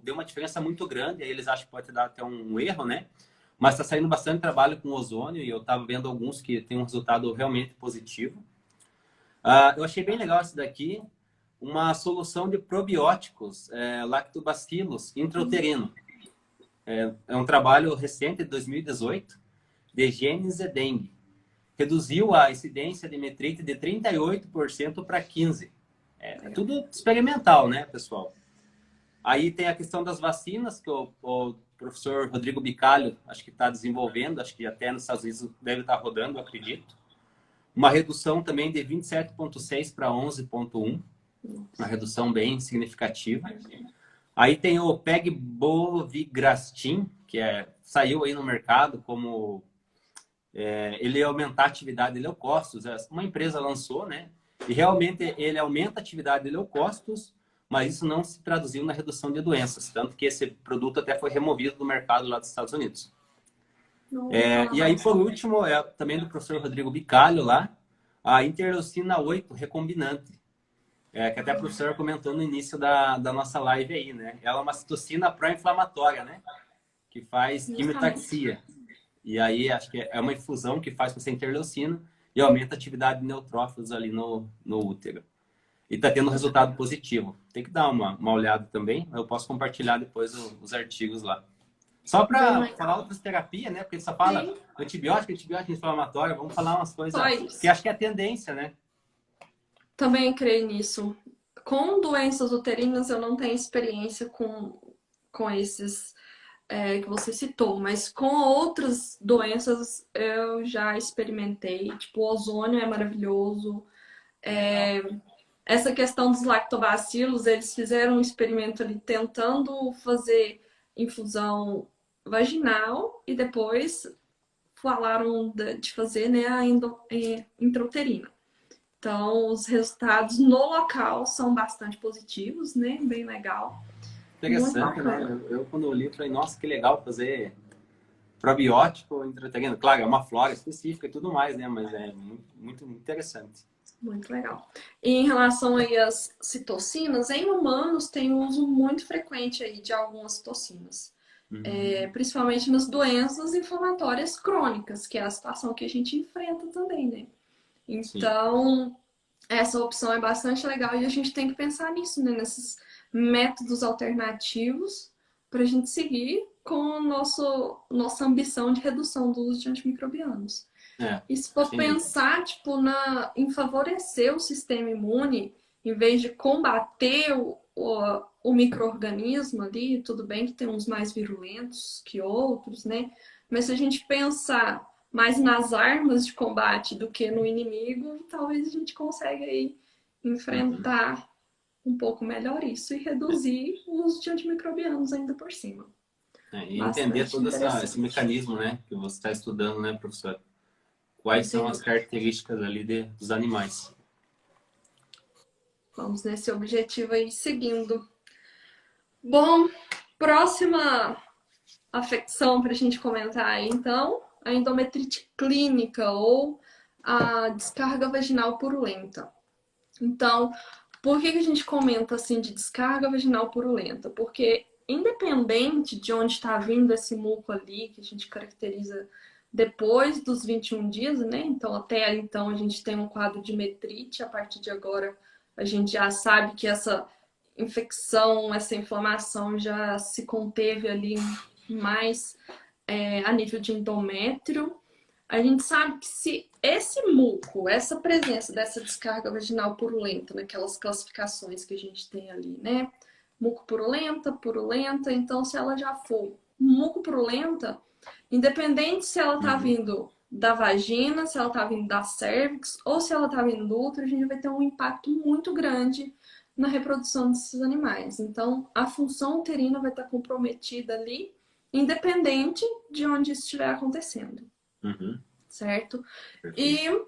Speaker 1: deu uma diferença muito grande, aí eles acham que pode dar até um erro, né? Mas está saindo bastante trabalho com ozônio e eu estava vendo alguns que tem um resultado realmente positivo. Eu achei bem legal esse daqui, uma solução de probióticos, lactobacillus intrauterino. É um trabalho recente, de 2018, de genes e dengue. Reduziu a incidência de metrite de 38% para 15%. É tudo experimental, né, pessoal? Aí tem a questão das vacinas, que o professor Rodrigo Bicalho, acho que está desenvolvendo, acho que até nos Estados Unidos deve estar rodando, eu acredito. Uma redução também de 27,6 para 11,1, uma redução bem significativa. Aí tem o Pegbovigrastim, que saiu aí no mercado como ele aumentar a atividade de leucócitos. Uma empresa lançou, né? E realmente ele aumenta a atividade de leucócitos, mas isso não se traduziu na redução de doenças, tanto que esse produto até foi removido do mercado lá dos Estados Unidos. E aí, por último, também do professor Rodrigo Bicalho lá, a interleucina 8 recombinante, que até a professora comentou no início da nossa live aí, né? Ela é uma citocina pró-inflamatória, né? Que faz quimiotaxia. E aí, acho que é uma infusão que faz com essa interleucina e aumenta a atividade de neutrófilos ali no útero. E está tendo resultado positivo. Tem que dar uma olhada também. Eu posso compartilhar depois os artigos lá. Só para falar outras terapias, né? Porque só fala antibiótico inflamatório. Vamos falar umas coisas que acho que é a tendência, né?
Speaker 2: Também creio nisso. Com doenças uterinas, eu não tenho experiência com esses que você citou, mas com outras doenças eu já experimentei. Tipo, o ozônio é maravilhoso. Essa questão dos lactobacilos, eles fizeram um experimento ali tentando fazer infusão vaginal e depois falaram de fazer, né, a intrauterina. Então, os resultados no local são bastante positivos, né? Bem legal.
Speaker 1: Interessante, né? Eu, quando eu li, falei, nossa, que legal fazer probiótico intrauterino. Claro, é uma flora específica e tudo mais, né? Mas é muito, muito interessante.
Speaker 2: Muito legal. E em relação aí às citocinas, em humanos tem um uso muito frequente aí de algumas citocinas.
Speaker 1: Uhum.
Speaker 2: Principalmente nas doenças inflamatórias crônicas, que é a situação que a gente enfrenta também, né?
Speaker 1: Sim.
Speaker 2: Então, essa opção é bastante legal e a gente tem que pensar nisso, né? Nesses métodos alternativos para a gente seguir com o nossa ambição de redução do uso de antimicrobianos.
Speaker 1: É,
Speaker 2: E se for
Speaker 1: sem dúvida.
Speaker 2: pensar, tipo, em favorecer o sistema imune, em vez de combater o micro-organismo ali, tudo bem que tem uns mais virulentos que outros, né? Mas se a gente pensar mais nas armas de combate do que no inimigo, talvez a gente consiga aí
Speaker 1: Uhum.
Speaker 2: enfrentar um pouco melhor isso e
Speaker 1: É,
Speaker 2: reduzir o uso de antimicrobianos ainda por cima.
Speaker 1: e entender
Speaker 2: Bastante
Speaker 1: todo esse
Speaker 2: interessante.
Speaker 1: mecanismo, né, que você está estudando, né, professor? Quais são as
Speaker 2: Entendi.
Speaker 1: características ali dos animais?
Speaker 2: Vamos nesse objetivo aí seguindo. Bom, próxima afecção para a gente comentar aí, então, a endometrite clínica ou a descarga vaginal purulenta. Então, por que a gente comenta assim de descarga vaginal purulenta? Porque independente de onde está vindo esse muco ali, que a gente caracteriza depois dos 21 dias, né? Então, até então a gente tem um quadro de metrite, a partir de agora a gente já sabe que essa infecção, essa inflamação já se conteve ali mais a nível de endométrio. A gente sabe que se esse muco, essa presença dessa descarga vaginal purulenta, naquelas classificações que a gente tem ali, né? Muco purulenta, purulenta, então se ela já for muco purulenta, independente se ela tá
Speaker 1: Uhum.
Speaker 2: vindo da vagina, se ela tá vindo da cervix ou se ela tá vindo do útero, a gente vai ter um impacto muito grande na reprodução desses animais. Então, a função uterina vai estar comprometida ali, independente de onde isso estiver acontecendo,
Speaker 1: Uhum.
Speaker 2: certo? E
Speaker 1: Perfeito.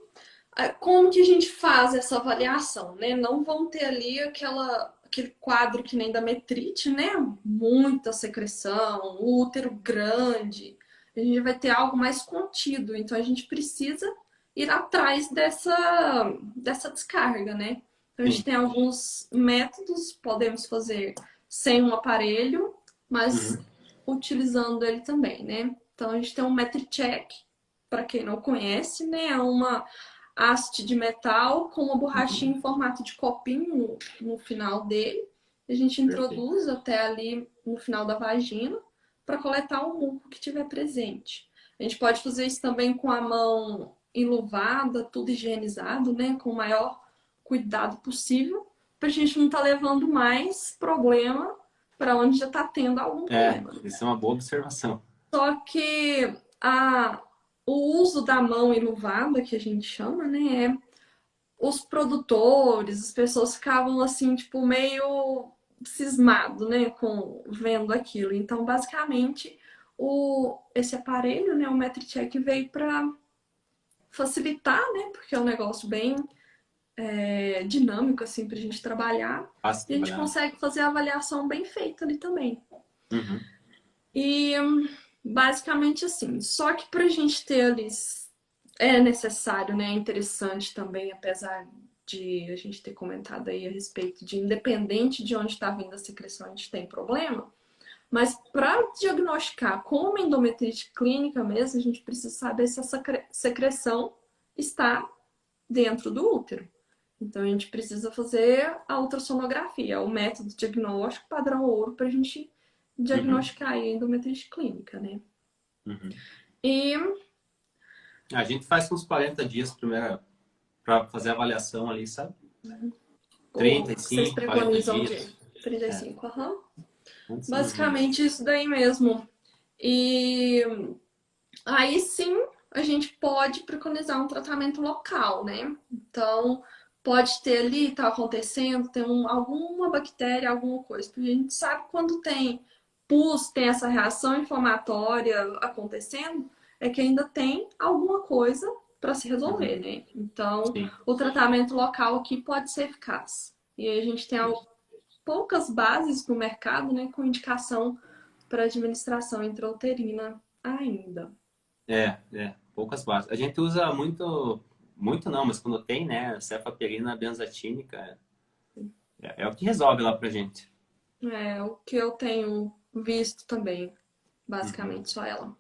Speaker 2: como que a gente faz essa avaliação, né? Não vão ter ali aquele quadro que nem da metrite, né? Muita secreção, útero grande. A gente vai ter algo mais contido. Então a gente precisa ir atrás dessa descarga, né? Então a gente
Speaker 1: Sim.
Speaker 2: tem alguns métodos, podemos fazer sem um aparelho, mas
Speaker 1: Uhum.
Speaker 2: utilizando ele também, né? Então a gente tem um MetriCheck, para quem não conhece, né? É uma haste de metal com uma
Speaker 1: Uhum.
Speaker 2: borrachinha em formato de copinho no final dele. A gente
Speaker 1: Perfeito.
Speaker 2: introduz até ali no final da vagina para coletar o muco que tiver presente. A gente pode fazer isso também com a mão enluvada, tudo higienizado, né? Com o maior cuidado possível, para a gente não estar levando mais problema para onde já está tendo algum
Speaker 1: É,
Speaker 2: problema.
Speaker 1: isso é uma boa observação.
Speaker 2: Só que o uso da mão enluvada, que a gente chama, né, os produtores, as pessoas ficavam assim, tipo, meio cismado, né, com vendo aquilo. Então, basicamente, esse aparelho, né, o MetriCheck veio para facilitar, né, porque é um negócio bem dinâmico assim para a gente trabalhar
Speaker 1: Fácil
Speaker 2: e a gente
Speaker 1: trabalhar.
Speaker 2: consegue fazer a avaliação bem feita ali também.
Speaker 1: Uhum.
Speaker 2: E basicamente assim, só que para a gente ter ali é necessário, né? É interessante também, apesar de a gente ter comentado aí a respeito de independente de onde está vindo a secreção, a gente tem problema. Mas para diagnosticar como endometrite clínica mesmo, a gente precisa saber se essa secreção está dentro do útero. Então a gente precisa fazer a ultrassonografia, o método diagnóstico padrão ouro para a gente
Speaker 1: Uhum.
Speaker 2: diagnosticar a endometrite clínica, né?
Speaker 1: Uhum.
Speaker 2: E
Speaker 1: A gente faz uns 40 dias primeiro para fazer a avaliação ali, sabe?
Speaker 2: o que vocês
Speaker 1: 35, 40
Speaker 2: preconizam de
Speaker 1: dias. É,
Speaker 2: 35, aham.
Speaker 1: antes não.
Speaker 2: Basicamente isso daí mesmo. E aí sim a gente pode preconizar um tratamento local, né? Então pode ter ali, tá acontecendo, tem alguma bactéria, alguma coisa. Porque a gente sabe quando tem pus, tem essa reação inflamatória acontecendo, é que ainda tem alguma coisa para se resolver,
Speaker 1: Uhum.
Speaker 2: né? Então
Speaker 1: Sim,
Speaker 2: o tratamento local aqui pode ser eficaz. E aí a gente tem
Speaker 1: isso.
Speaker 2: poucas bases no mercado, né, com indicação para administração intrauterina ainda.
Speaker 1: É, poucas bases. A gente usa muito. muito não, mas quando tem, né, cefapelina benzatínica, é o que resolve lá pra gente.
Speaker 2: É o que eu tenho visto também,
Speaker 1: Uhum.
Speaker 2: basicamente só ela.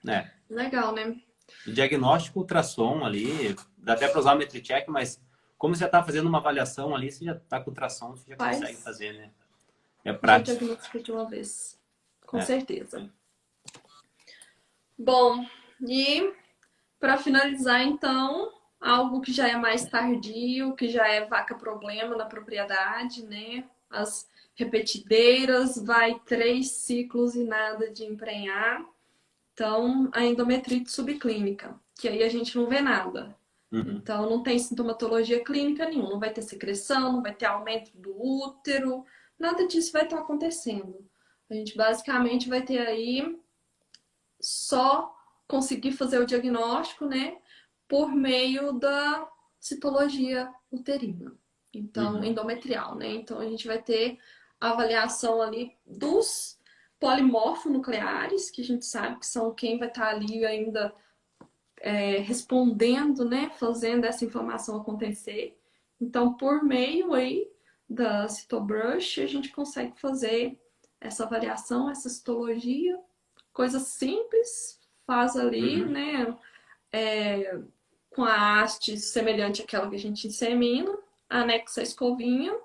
Speaker 1: É.
Speaker 2: Legal, né?
Speaker 1: E diagnóstico, ultrassom ali, dá até para usar o MetriCheck, mas como você está fazendo uma avaliação ali, você já está com ultrassom, você já consegue
Speaker 2: Faz,
Speaker 1: fazer, né? É
Speaker 2: já
Speaker 1: prático.
Speaker 2: diagnostica de uma vez. Com
Speaker 1: É.
Speaker 2: certeza. Bom, e para finalizar, então, algo que já é mais tardio, que já é vaca problema na propriedade, né? As repetideiras, vai 3 ciclos e nada de emprenhar. Então, a endometrite subclínica, que aí a gente não vê nada.
Speaker 1: Uhum.
Speaker 2: Então, não tem sintomatologia clínica nenhuma, não vai ter secreção, não vai ter aumento do útero, nada disso vai estar acontecendo. A gente basicamente vai ter aí só conseguir fazer o diagnóstico, né, por meio da citologia uterina. Então,
Speaker 1: Uhum.
Speaker 2: endometrial, né? Então, a gente vai ter a avaliação ali dos polimorfonucleares, que a gente sabe que são quem vai estar ali ainda respondendo, né, fazendo essa inflamação acontecer. Então, por meio aí da citobrush, a gente consegue fazer essa avaliação, essa citologia, coisa simples, faz ali,
Speaker 1: Uhum.
Speaker 2: né, com a haste semelhante àquela que a gente insemina, anexa a escovinha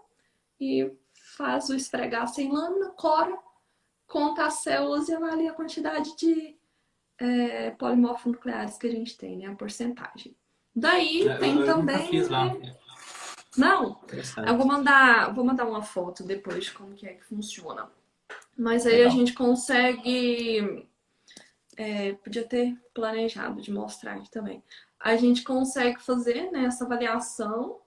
Speaker 2: e faz o esfregar sem lâmina, cora, conta as células e avalia a quantidade de polimorfonucleares que a gente tem, né? A porcentagem. Daí tem
Speaker 1: Eu nunca
Speaker 2: também,
Speaker 1: fiz lá.
Speaker 2: né? Não, eu
Speaker 1: Interessante.
Speaker 2: vou mandar uma foto depois de como que é que funciona. Mas aí a
Speaker 1: Legal.
Speaker 2: gente consegue, podia ter planejado de mostrar aqui também. A gente consegue fazer, né, essa avaliação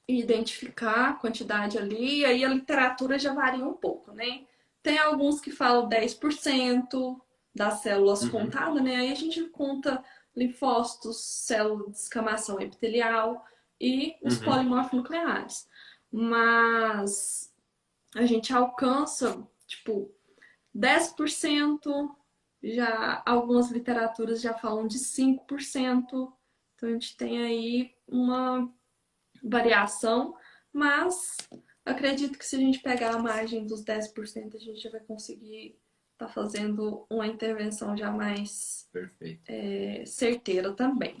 Speaker 2: e identificar a quantidade ali, e aí a literatura já varia um pouco, né? Tem alguns que falam 10% das células
Speaker 1: Uhum.
Speaker 2: contadas, né? Aí a gente conta linfócitos, células de descamação epitelial e os
Speaker 1: Uhum.
Speaker 2: polimorfonucleares. Mas a gente alcança, tipo, 10%, já algumas literaturas já falam de 5%. Então a gente tem aí uma variação, mas acredito que se a gente pegar a margem dos 10%, a gente já vai conseguir estar fazendo uma intervenção já mais
Speaker 1: Perfeito.
Speaker 2: certeira também.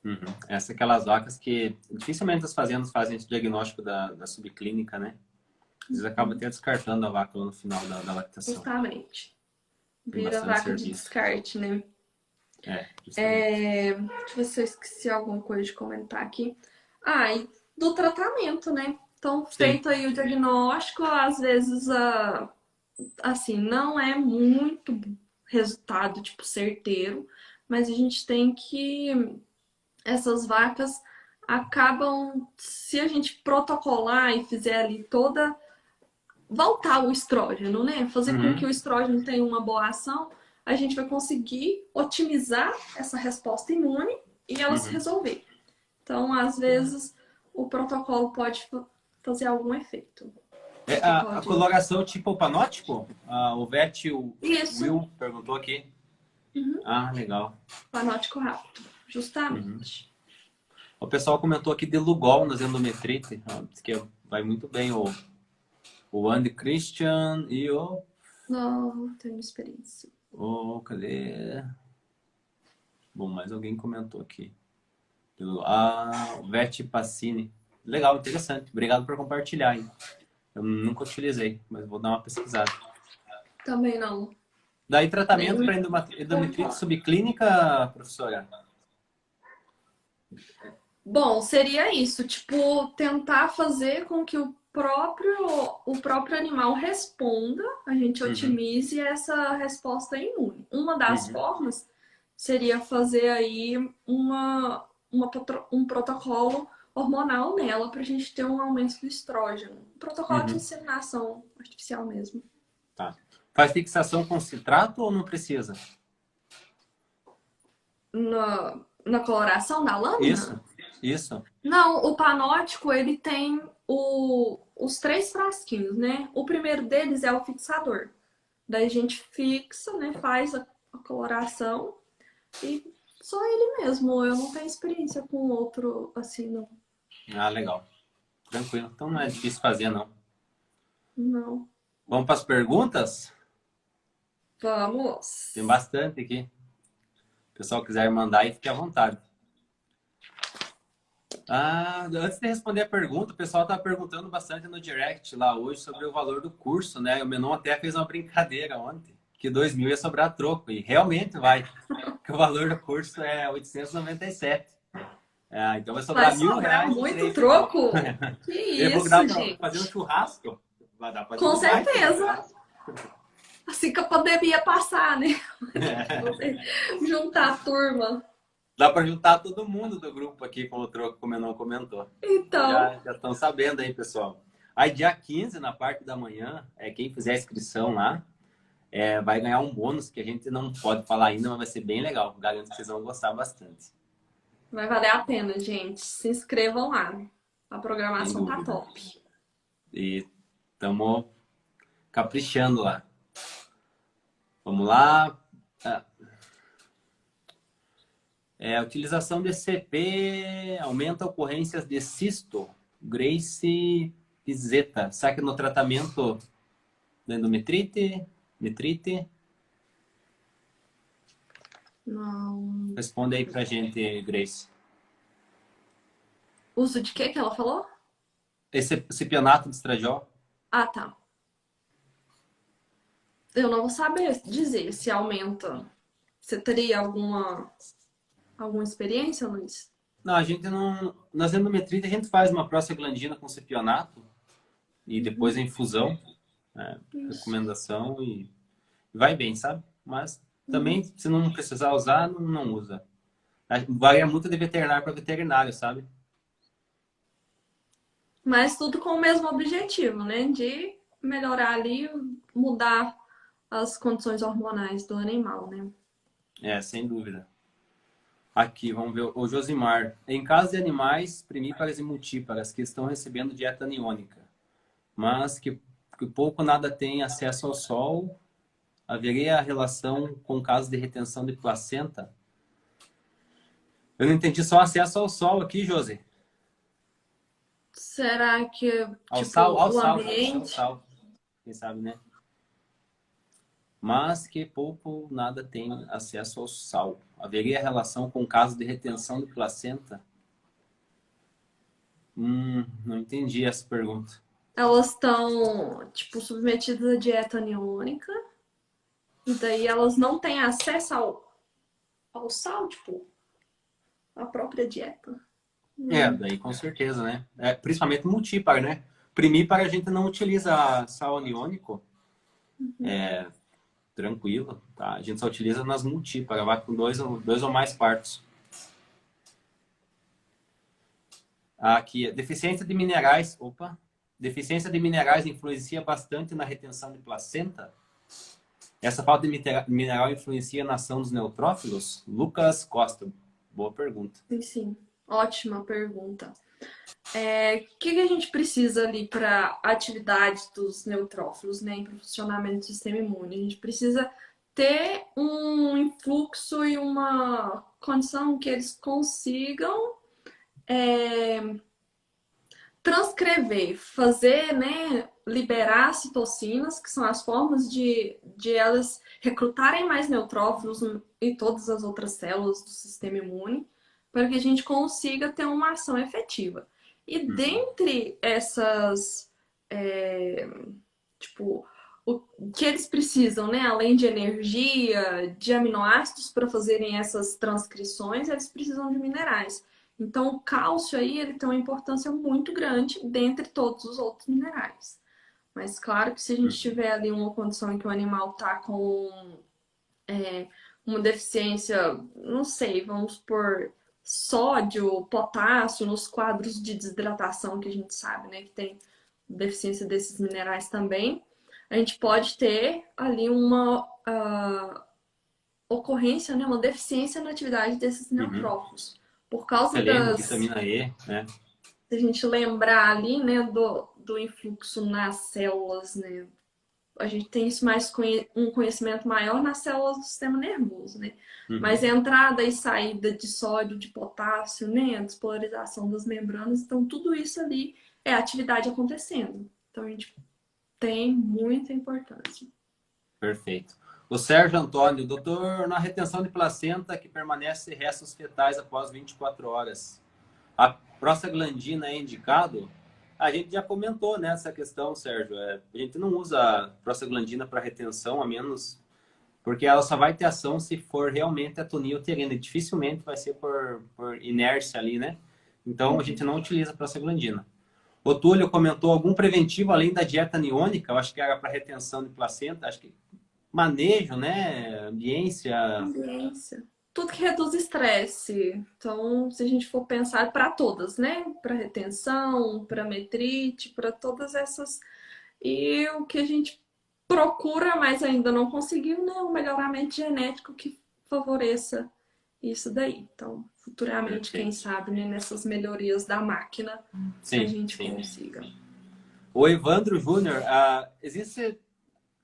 Speaker 1: Uhum. Essas aquelas vacas que dificilmente as fazendas fazem esse diagnóstico da subclínica, né? Às vezes acaba até descartando a vaca lá no final da lactação.
Speaker 2: Justamente.
Speaker 1: Tem
Speaker 2: Vira
Speaker 1: bastante
Speaker 2: vaca de
Speaker 1: serviço.
Speaker 2: descarte, né?
Speaker 1: É, justamente.
Speaker 2: Deixa eu ver se eu esqueci alguma coisa de comentar aqui. Ah, e do tratamento, né? Então,
Speaker 1: Sim.
Speaker 2: feito aí o diagnóstico, às vezes assim, não é muito resultado, tipo, certeiro, mas a gente tem que. Essas vacas acabam, se a gente protocolar e fizer ali toda. Voltar o estrógeno, né? Fazer com que
Speaker 1: Uhum.
Speaker 2: o estrógeno tenha uma boa ação, a gente vai conseguir otimizar essa resposta imune e ela se
Speaker 1: Uhum.
Speaker 2: resolver. Então, às vezes, o protocolo pode fazer algum efeito.
Speaker 1: É,
Speaker 2: Protocolo
Speaker 1: a
Speaker 2: de.
Speaker 1: coloração tipo panótico? O Vete, o
Speaker 2: Isso,
Speaker 1: Will perguntou aqui. Ah, legal.
Speaker 2: panótico rápido,
Speaker 1: Uhum.
Speaker 2: justamente.
Speaker 1: O pessoal comentou aqui de Lugol nas endometrite. Diz que vai muito bem o Andy Christian e
Speaker 2: Não tenho experiência.
Speaker 1: cadê? Bom, mais alguém comentou aqui. O Vete Passini. Legal, interessante. Obrigado por compartilhar, hein? Eu nunca utilizei, mas vou dar uma pesquisada.
Speaker 2: Também não.
Speaker 1: Daí
Speaker 2: Nem
Speaker 1: tratamento para
Speaker 2: ouvi
Speaker 1: endometrite
Speaker 2: falar.
Speaker 1: subclínica, professora?
Speaker 2: Bom, seria isso, tipo, tentar fazer com que o próprio animal responda, a gente
Speaker 1: Uhum,
Speaker 2: otimize essa resposta imune. Uma das
Speaker 1: uhum,
Speaker 2: formas seria fazer aí um protocolo hormonal nela para a gente ter um aumento do estrógeno. Um protocolo de
Speaker 1: uhum.
Speaker 2: inseminação artificial mesmo.
Speaker 1: Tá. Faz fixação com citrato ou não precisa?
Speaker 2: Na coloração da
Speaker 1: Isso,
Speaker 2: lâmina?
Speaker 1: isso.
Speaker 2: Não, o panótico ele tem os 3 frasquinhos, né? O primeiro deles é o fixador. Daí a gente fixa, né? Faz a coloração e Só ele mesmo, eu não tenho experiência com outro assim, não.
Speaker 1: Ah, legal. Tranquilo. Então não é difícil fazer, não.
Speaker 2: Não.
Speaker 1: Vamos para as perguntas? Tem
Speaker 2: Vamos.
Speaker 1: bastante aqui. Se o pessoal quiser mandar aí, fique à vontade. Ah, antes de responder a pergunta, o pessoal está perguntando bastante no direct lá hoje sobre o valor do curso, né? O Menon até fez uma brincadeira ontem, que 2.000 ia sobrar troco, e realmente vai, que o valor do curso é 897. Então vai
Speaker 2: Vai
Speaker 1: sobrar
Speaker 2: sobrar
Speaker 1: R$ 1.000 em
Speaker 2: muito
Speaker 1: 3 troco.
Speaker 2: troco? Que
Speaker 1: Eu vou dar
Speaker 2: isso,
Speaker 1: para fazer um
Speaker 2: gente?
Speaker 1: churrasco, vai dar para
Speaker 2: Com
Speaker 1: divulgar esse
Speaker 2: certeza.
Speaker 1: churrasco.
Speaker 2: Assim que a pandemia passar, né? Você juntar a turma.
Speaker 1: Dá para juntar todo mundo do grupo aqui com o troco, como o Menon comentou. Então
Speaker 2: Então,
Speaker 1: já estão sabendo aí, pessoal. Aí dia 15, na parte da manhã, quem fizer a inscrição lá, vai ganhar um bônus que a gente não pode falar ainda, mas vai ser bem legal. Garanto que vocês vão gostar bastante.
Speaker 2: vai valer a pena, gente. Se inscrevam lá. A
Speaker 1: Sem
Speaker 2: programação tá
Speaker 1: dúvida.
Speaker 2: top.
Speaker 1: E estamos caprichando lá. Vamos lá. A utilização de CP aumenta ocorrências de cisto. Grace Pizeta. Será que no tratamento da endometrite? Metrite?
Speaker 2: Não.
Speaker 1: Responde aí pra gente, Grace.
Speaker 2: Uso de quê que ela falou?
Speaker 1: Esse cipionato de estradiol?
Speaker 2: Ah, tá. Eu não vou saber dizer se aumenta. Você teria alguma experiência, Luiz?
Speaker 1: Não, a gente não. Nas endometrite a gente faz uma prostaglandina com cipionato e depois a infusão,
Speaker 2: Isso.
Speaker 1: recomendação e vai bem, sabe? Mas
Speaker 2: Uhum.
Speaker 1: também, se não precisar usar, não usa. Varia muito de veterinário para veterinário, sabe?
Speaker 2: Mas tudo com o mesmo objetivo, né? De melhorar ali, mudar as condições hormonais do animal, né?
Speaker 1: Sem dúvida. Aqui, vamos ver. O Josimar. Em caso de animais primíparas e multíparas que estão recebendo dieta aniônica, mas que pouco ou nada têm acesso ao sol, haveria relação com casos de retenção de placenta? Eu não entendi só acesso ao sol aqui, Josi.
Speaker 2: Será que,
Speaker 1: Ao sal,
Speaker 2: tipo,
Speaker 1: ao
Speaker 2: o
Speaker 1: sal, deve ser ao
Speaker 2: ambiente?
Speaker 1: sal. Quem sabe, né? Mas que pouco ou nada tem acesso ao sal. Haveria relação com casos de retenção de placenta? Não entendi essa pergunta.
Speaker 2: Elas estão, tipo, submetidas à dieta aniônica, e daí elas não têm acesso ao sal, tipo, à própria dieta.
Speaker 1: Daí com certeza, né? Principalmente multípar, né? Primípar a gente não utiliza sal aniônico, tranquilo, tá? A gente só utiliza nas multípar, vai com dois ou mais partos. Aqui, deficiência de minerais. Opa! Deficiência de minerais influencia bastante na retenção de placenta? Essa falta de mineral influencia na ação dos neutrófilos? Lucas Costa. Boa pergunta.
Speaker 2: Sim, sim. Ótima pergunta. O que a gente precisa ali para a atividade dos neutrófilos, né, para o funcionamento do sistema imune? A gente precisa ter um influxo e uma condição que eles consigam transcrever, fazer, né, liberar citocinas, que são as formas de elas recrutarem mais neutrófilos e todas as outras células do sistema imune, para que a gente consiga ter uma ação efetiva. E dentre essas, tipo, o que eles precisam, né? Além de energia, de aminoácidos para fazerem essas transcrições, eles precisam de minerais. Então, o cálcio aí ele tem uma importância muito grande dentre todos os outros minerais. Mas claro que se a gente tiver ali uma condição em que o animal está com uma deficiência, não sei, vamos por sódio, potássio, nos quadros de desidratação que a gente sabe, né, que tem deficiência desses minerais também, a gente pode ter ali uma ocorrência, né, uma deficiência na atividade desses
Speaker 1: Uhum.
Speaker 2: neutrófilos. Por causa
Speaker 1: Selênio,
Speaker 2: das.
Speaker 1: vitamina E, né?
Speaker 2: Se a gente lembrar ali, né, do influxo nas células, né, a gente tem isso mais um conhecimento maior nas células do sistema nervoso, né?
Speaker 1: Uhum.
Speaker 2: Mas entrada e saída de sódio, de potássio, né? A despolarização das membranas, então tudo isso ali é atividade acontecendo. Então a gente tem muita importância.
Speaker 1: Perfeito. O Sérgio Antônio, doutor, na retenção de placenta que permanece restos fetais após 24 horas, a prostaglandina é indicado? A gente já comentou nessa questão, Sérgio. A gente não usa prostaglandina para retenção, a menos porque ela só vai ter ação se for realmente a tonia uterina. E dificilmente vai ser por inércia ali, né? Então a gente não utiliza prostaglandina. O Túlio comentou algum preventivo além da dieta aniônica, eu acho que era para retenção de placenta, acho que manejo, né? Ambiência.
Speaker 2: Ambiência. Tudo que reduz estresse. Então, se a gente for pensar para todas, né? Para retenção, para metrite, para todas essas. E o que a gente procura, mas ainda não conseguiu, né? Um melhoramento genético que favoreça isso daí. Então, futuramente, quem
Speaker 1: Perfeito.
Speaker 2: sabe, né? Nessas melhorias da máquina, a
Speaker 1: Sim,
Speaker 2: gente
Speaker 1: sim.
Speaker 2: consiga.
Speaker 1: O Evandro Júnior, existe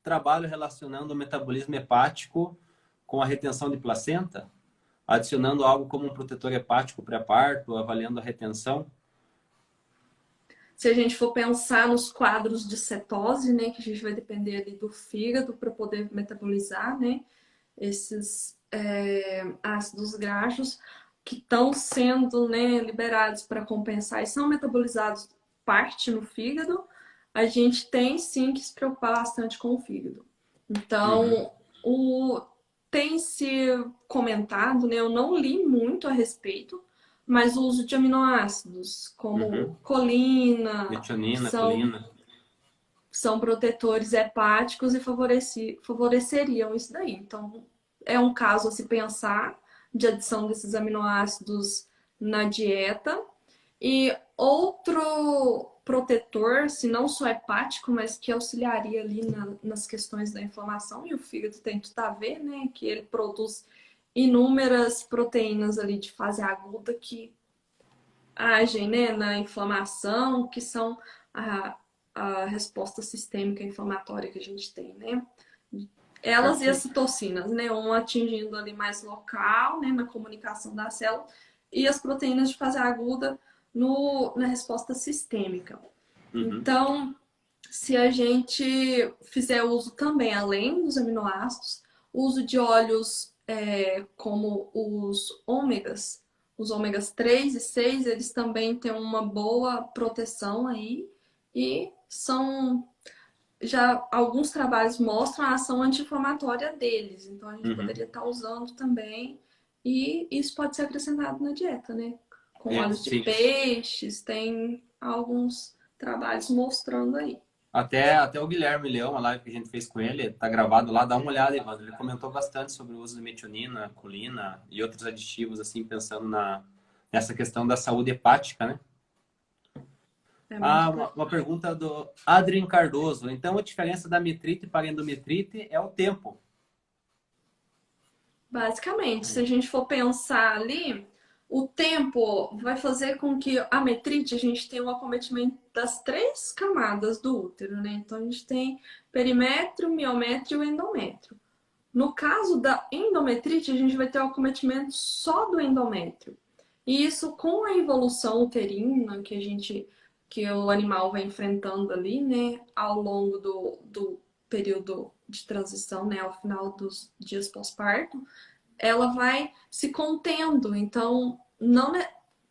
Speaker 1: trabalho relacionando o metabolismo hepático com a retenção de placenta? Adicionando algo como um protetor hepático pré-parto, avaliando a retenção?
Speaker 2: Se a gente for pensar nos quadros de cetose, né, que a gente vai depender ali do fígado para poder metabolizar, né, esses ácidos graxos que estão sendo, né, liberados para compensar e são metabolizados parte no fígado, a gente tem sim que se preocupar bastante com o fígado.
Speaker 1: Uhum,
Speaker 2: Então, tem se comentado, né, eu não li muito a respeito, mas o uso de aminoácidos,
Speaker 1: uhum.
Speaker 2: como colina, que
Speaker 1: Metionina,
Speaker 2: são,
Speaker 1: colina.
Speaker 2: são protetores hepáticos e favoreceriam isso daí. Então, é um caso a se pensar de adição desses aminoácidos na dieta. E outro protetor, se não só hepático, mas que auxiliaria ali nas questões da inflamação, e o fígado tem tudo a ver, né? Que ele produz inúmeras proteínas ali de fase aguda que agem, né, na inflamação, que são a, a resposta sistêmica inflamatória que a gente tem, né? Elas e as
Speaker 1: Perfeito.
Speaker 2: citocinas, né? Um atingindo ali mais local, né, na comunicação da célula, e as proteínas de fase aguda na resposta sistêmica.
Speaker 1: Uhum,
Speaker 2: Então, se a gente fizer uso também, além dos aminoácidos, uso de óleos como os ômegas 3 e 6, eles também têm uma boa proteção aí e são já alguns trabalhos mostram a ação anti-inflamatória deles, então a gente
Speaker 1: uhum.
Speaker 2: poderia estar usando também e isso pode ser acrescentado na dieta, né? Com óleos de
Speaker 1: Sim.
Speaker 2: peixes, tem alguns trabalhos mostrando aí.
Speaker 1: Até o Guilherme Leão, a live que a gente fez com ele, tá gravado lá, dá uma olhada, Evandro. Ele comentou bastante sobre o uso de metionina, colina e outros aditivos, assim, pensando nessa questão da saúde hepática, né?
Speaker 2: É muito
Speaker 1: Uma
Speaker 2: importante.
Speaker 1: pergunta do Adrien Cardoso. Então, a diferença da metrite para a endometrite é o tempo.
Speaker 2: Basicamente, se a gente for pensar ali, o tempo vai fazer com que a metrite a gente tenha um acometimento das três camadas do útero, né? Então a gente tem perimétrio, miométrio e endométrio. No caso da endometrite, a gente vai ter o acometimento só do endométrio. E isso com a evolução uterina que o animal vai enfrentando ali, né, ao longo do período de transição, né, ao final dos dias pós-parto, ela vai se contendo. Então,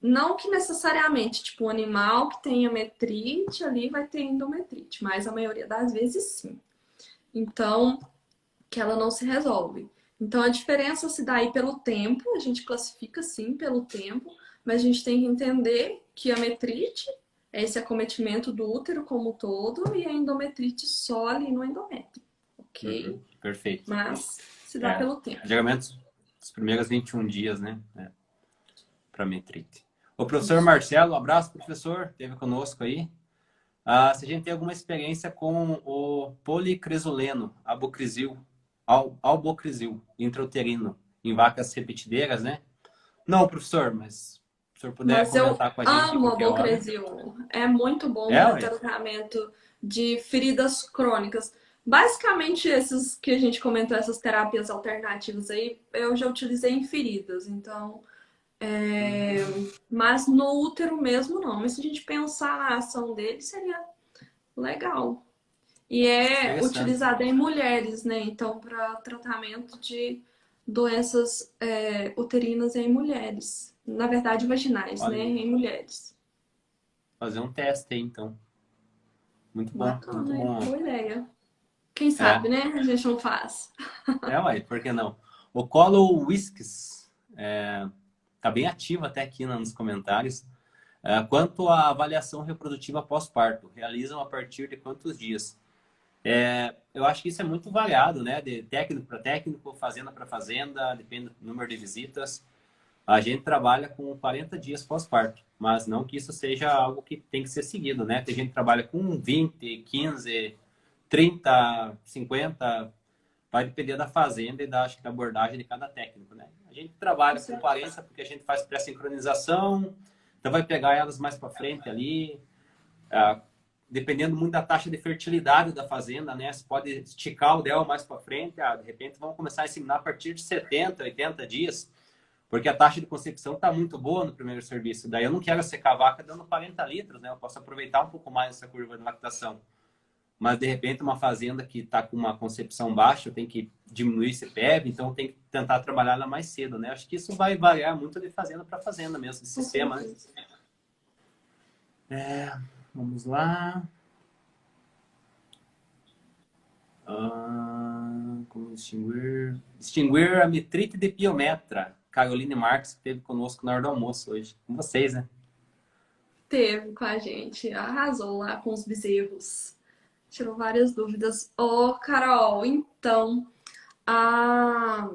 Speaker 2: não que necessariamente, tipo, um animal que tenha metrite ali vai ter endometrite, mas a maioria das vezes sim. Então, que ela não se resolve. Então, a diferença se dá aí pelo tempo, a gente classifica sim pelo tempo, mas a gente tem que entender que a metrite é esse acometimento do útero como um todo e a endometrite só ali no endométrio, ok?
Speaker 1: Uhum, perfeito.
Speaker 2: Mas se dá
Speaker 1: É,
Speaker 2: pelo tempo.
Speaker 1: geralmente, os primeiros 21 dias, né? Para metrite. O professor
Speaker 2: Isso.
Speaker 1: Marcelo, um abraço, professor, esteve conosco aí. Se a gente tem alguma experiência com o policresoleno, albocrisil, intrauterino, em vacas repetideiras, né? Não, professor, mas se o senhor puder
Speaker 2: Mas eu
Speaker 1: comentar com a gente
Speaker 2: amo a
Speaker 1: qualquer hora.
Speaker 2: Bocresil. É muito bom
Speaker 1: É,
Speaker 2: para
Speaker 1: ué?
Speaker 2: tratamento de feridas crônicas. Basicamente, esses que a gente comentou, essas terapias alternativas aí, eu já utilizei em feridas, então. Mas no útero mesmo não. Mas se a gente pensar na ação dele, seria legal. E é
Speaker 1: Interessante.
Speaker 2: utilizada em mulheres, né? Então, para tratamento de doenças uterinas em mulheres. Na verdade, vaginais, né?
Speaker 1: Olha,
Speaker 2: Em mulheres.
Speaker 1: fazer um teste aí, então. Muito bom, muito
Speaker 2: Bacana, hein?
Speaker 1: bom.
Speaker 2: Boa ideia. Quem sabe,
Speaker 1: É,
Speaker 2: né? A gente não faz.
Speaker 1: uai, por que não? O Colo Whisks tá bem ativo até aqui nos comentários. Quanto à avaliação reprodutiva pós-parto, realizam a partir de quantos dias? Eu acho que isso é muito variado, né? De técnico para técnico, fazenda para fazenda, depende do número de visitas. A gente trabalha com 40 dias pós-parto, mas não que isso seja algo que tem que ser seguido, né? Tem gente que trabalha com 20, 15, 30, 50, vai depender da fazenda e acho que da abordagem de cada técnico, né? A gente
Speaker 2: Com
Speaker 1: trabalha com
Speaker 2: certeza.
Speaker 1: 40 porque a gente faz pré-sincronização, então vai pegar elas mais para frente ali, dependendo muito da taxa de fertilidade da fazenda, né? Você pode esticar o DEL mais para frente, de repente vamos começar a inseminar a partir de 70, 80 dias, porque a taxa de concepção está muito boa no primeiro serviço. Daí eu não quero secar a vaca dando 40 litros, né? Eu posso aproveitar um pouco mais essa curva de lactação. Mas, de repente, uma fazenda que está com uma concepção baixa, tem que diminuir esse PEB, então tem que tentar trabalhar ela mais cedo, né? Acho que isso vai variar muito de fazenda para fazenda mesmo, de
Speaker 2: Com
Speaker 1: sistema, né?
Speaker 2: certeza.
Speaker 1: Vamos lá. Como distinguir? Distinguir a metrite de piometra. Caroline Marques, que esteve conosco na hora do almoço hoje. Com vocês, né?
Speaker 2: Teve com a gente. Arrasou lá com os bezerros. Tirou várias dúvidas. Ô, Carol, então, a,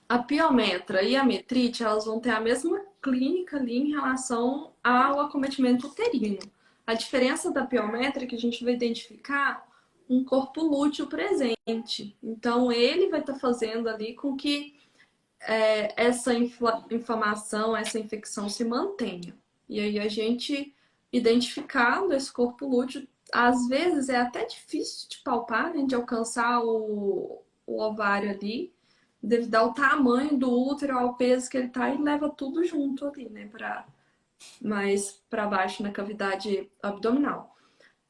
Speaker 2: a piometra e a metrite, elas vão ter a mesma clínica ali em relação ao acometimento uterino. A diferença da piometra é que a gente vai identificar um corpo lúteo presente. Então, ele vai estar fazendo ali com que essa inflamação, essa infecção se mantenha. E aí a gente, identificando esse corpo lúteo, às vezes é até difícil de palpar, né, de alcançar o ovário ali, devido ao tamanho do útero, ao peso que ele tá, e leva tudo junto ali, né, mais para baixo na cavidade abdominal.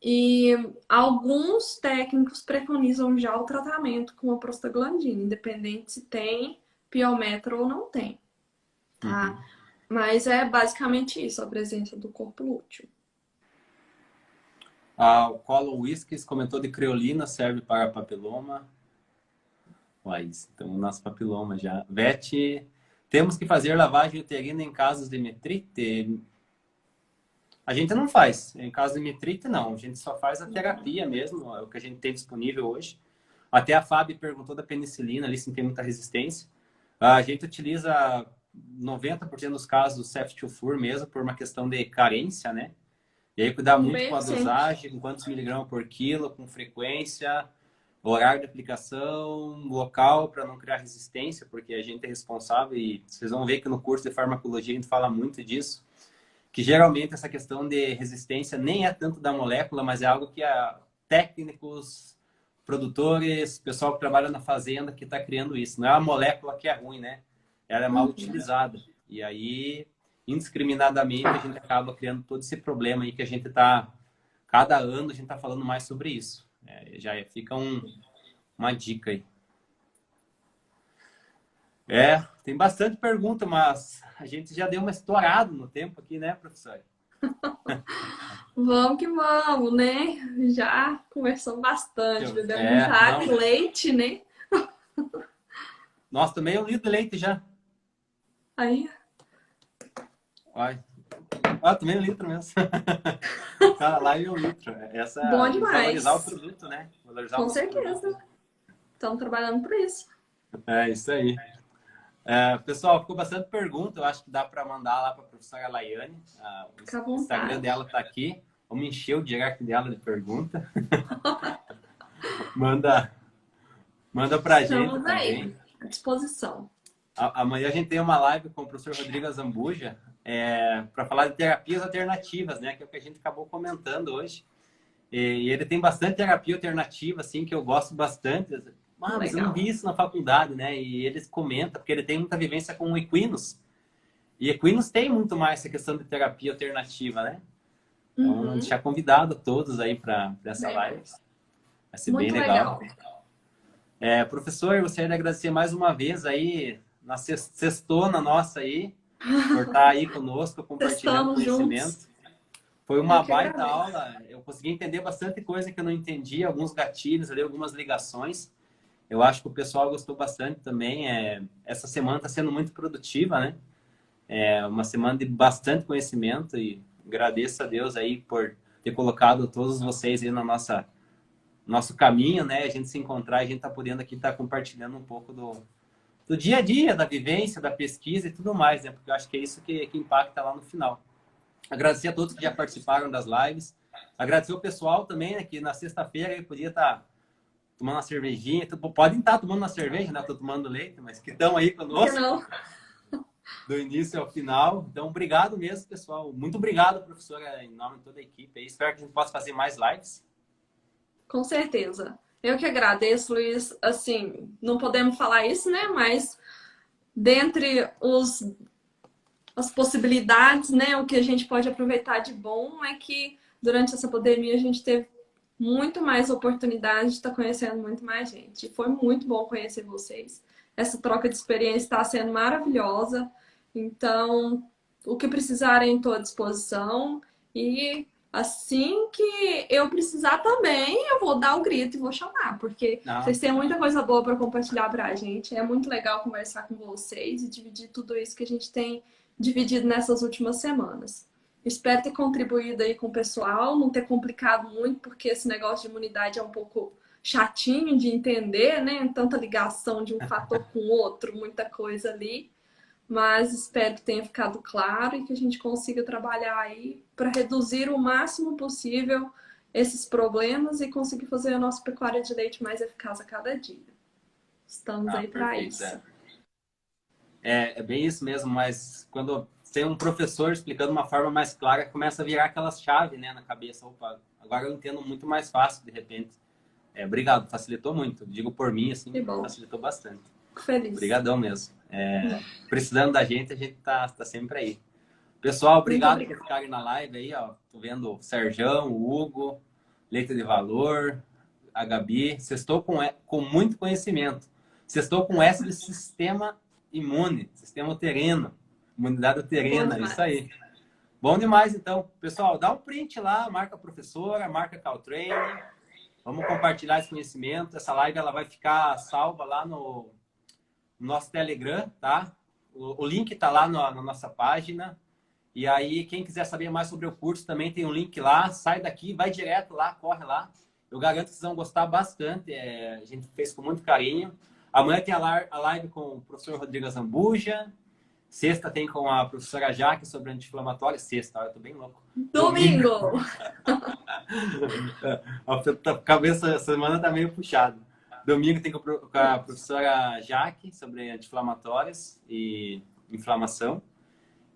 Speaker 2: E alguns técnicos preconizam já o tratamento com a prostaglandina, independente se tem piometra ou não tem, tá?
Speaker 1: Uhum.
Speaker 2: Mas é basicamente isso, a presença do corpo lúteo.
Speaker 1: O Colo Whiskys comentou de creolina, serve para papiloma. Uais, então o nosso papiloma já. Vete, temos que fazer lavagem uterina em casos de metrite? A gente não faz. Em caso de metrite, não. A gente só faz a terapia mesmo, é o que a gente tem disponível hoje. Até a Fábio perguntou da penicilina, ali se tem muita resistência. A gente utiliza 90% dos casos o ceftiofur mesmo, por uma questão de carência, né? E aí cuidar muito
Speaker 2: Bem
Speaker 1: com a
Speaker 2: recente.
Speaker 1: dosagem, com quantos miligramas por quilo, com frequência, horário de aplicação, local, para não criar resistência, porque a gente é responsável e vocês vão ver que no curso de farmacologia a gente fala muito disso, que geralmente essa questão de resistência nem é tanto da molécula, mas é algo que técnicos, produtores, pessoal que trabalha na fazenda que está criando isso. Não é a molécula que é ruim, né? Ela é mal
Speaker 2: Uhum.
Speaker 1: utilizada. E aí, indiscriminadamente, a gente acaba criando todo esse problema aí que a gente está, cada ano a gente está falando mais sobre isso. Já fica uma dica aí. Tem bastante pergunta, mas a gente já deu uma estourada no tempo aqui, né, professor?
Speaker 2: Vamos que vamos, né? Já conversamos bastante, bebemos muita água
Speaker 1: Não.
Speaker 2: e leite, né?
Speaker 1: Nossa, tomei 1 litro de leite já.
Speaker 2: Aí,
Speaker 1: Ai. Tomei 1 litro mesmo. Cara, lá e 1 litro.
Speaker 2: bom
Speaker 1: Valorizar o
Speaker 2: demais.
Speaker 1: produto, né? Valorizar o
Speaker 2: Com
Speaker 1: nosso produto.
Speaker 2: certeza. Estamos trabalhando por isso.
Speaker 1: É isso aí. Pessoal, ficou bastante pergunta. Eu acho que dá para mandar lá para a professora Laiane.
Speaker 2: Fica à
Speaker 1: O Instagram
Speaker 2: vontade.
Speaker 1: dela está aqui. Vamos encher o direct dela de pergunta. Manda, manda para a gente
Speaker 2: Estamos aí,
Speaker 1: também.
Speaker 2: à disposição.
Speaker 1: Amanhã a gente tem uma live com o professor Rodrigo Azambuja para falar de terapias alternativas, né? Que é o que a gente acabou comentando hoje. E ele tem bastante terapia alternativa, assim, que eu gosto bastante. Ah, mas eu não
Speaker 2: Legal.
Speaker 1: vi isso na faculdade, né? E eles comentam, porque ele tem muita vivência com equinos. E equinos tem muito mais essa questão de terapia alternativa, né? Então,
Speaker 2: Uhum.
Speaker 1: deixar convidado todos aí para essa
Speaker 2: Bem
Speaker 1: live.
Speaker 2: mais.
Speaker 1: Vai ser bem
Speaker 2: Muito
Speaker 1: legal.
Speaker 2: legal.
Speaker 1: Professor, eu gostaria de agradecer mais uma vez aí, na sextona nossa aí, por estar aí conosco, compartilhando
Speaker 2: Estamos juntos.
Speaker 1: conhecimento. Foi
Speaker 2: Eu
Speaker 1: uma
Speaker 2: que
Speaker 1: baita
Speaker 2: agradeço.
Speaker 1: aula, eu consegui entender bastante coisa que eu não entendi, alguns gatilhos ali, algumas ligações. Eu acho que o pessoal gostou bastante também. Essa semana está sendo muito produtiva, né? É uma semana de bastante conhecimento e agradeço a Deus aí por ter colocado todos vocês aí na nosso caminho, né? A gente se encontrar, a gente tá podendo aqui estar compartilhando um pouco do dia a dia, da vivência, da pesquisa e tudo mais, né? Porque eu acho que é isso que impacta lá no final. Agradecer a todos que já participaram das lives. Agradecer o pessoal também, né? Que na sexta-feira eu podia estar tomando uma cervejinha. Podem estar tomando uma cerveja, né? Estou tomando leite, mas que estão aí
Speaker 2: Por que
Speaker 1: conosco
Speaker 2: não?
Speaker 1: do início ao final. Então, obrigado mesmo, pessoal. Muito obrigado, professora, em nome de toda a equipe. Espero que a gente possa fazer mais lives.
Speaker 2: Com certeza. Eu que agradeço, Luiz. Assim, não podemos falar isso, né? Mas dentre as possibilidades, né? O que a gente pode aproveitar de bom é que durante essa pandemia a gente teve muito mais oportunidade de estar conhecendo muito mais gente. E foi muito bom conhecer vocês. Essa troca de experiência está sendo maravilhosa. Então, o que precisarem, estou à disposição. E assim que eu precisar também, eu vou dar o grito e vou chamar, porque
Speaker 1: Ah,
Speaker 2: vocês têm muita coisa boa para compartilhar para a gente. É muito legal conversar com vocês e dividir tudo isso que a gente tem dividido nessas últimas semanas. Espero ter contribuído aí com o pessoal, não ter complicado muito, porque esse negócio de imunidade é um pouco chatinho de entender, né? Tanta ligação de um fator com o outro, muita coisa ali. Mas espero que tenha ficado claro e que a gente consiga trabalhar aí para reduzir o máximo possível esses problemas e conseguir fazer a nossa pecuária de leite mais eficaz a cada dia. Estamos aí para
Speaker 1: perfeito.
Speaker 2: isso.
Speaker 1: É bem isso mesmo, mas quando tem um professor explicando de uma forma mais clara, começa a virar aquelas chaves, né, na cabeça. Opa, agora eu entendo muito mais fácil, de repente. Obrigado, facilitou muito. Digo por mim, assim,
Speaker 2: Que bom.
Speaker 1: facilitou bastante.
Speaker 2: Fico feliz.
Speaker 1: Obrigadão mesmo. Precisando da gente, a gente tá sempre aí. Pessoal,
Speaker 2: Muito
Speaker 1: obrigado por
Speaker 2: obrigada.
Speaker 1: ficarem na live aí, ó. Tô vendo o Serjão, o Hugo, Leite de Valor, a Gabi. Sextou com muito conhecimento. Sextou com S de sistema imune, sistema uterino, imunidade
Speaker 2: Bom
Speaker 1: uterina, isso
Speaker 2: demais.
Speaker 1: aí. Bom demais, então. Pessoal, dá um print lá, marca a professora, marca Caltrain. Vamos compartilhar esse conhecimento. Essa live ela vai ficar salva lá no nosso Telegram, tá? O link tá lá na nossa página. E aí, quem quiser saber mais sobre o curso, também tem um link lá. Sai daqui, vai direto lá, corre lá. Eu garanto que vocês vão gostar bastante. A gente fez com muito carinho. Amanhã tem a live com o professor Rodrigo Zambuja. Sexta tem com a professora Jaque sobre anti-inflamatório. Sexta, eu tô bem louco. Domingo.
Speaker 2: Domingo!
Speaker 1: A cabeça, essa semana tá meio puxado. Domingo tem com a professora Jaque sobre anti-inflamatórios e inflamação.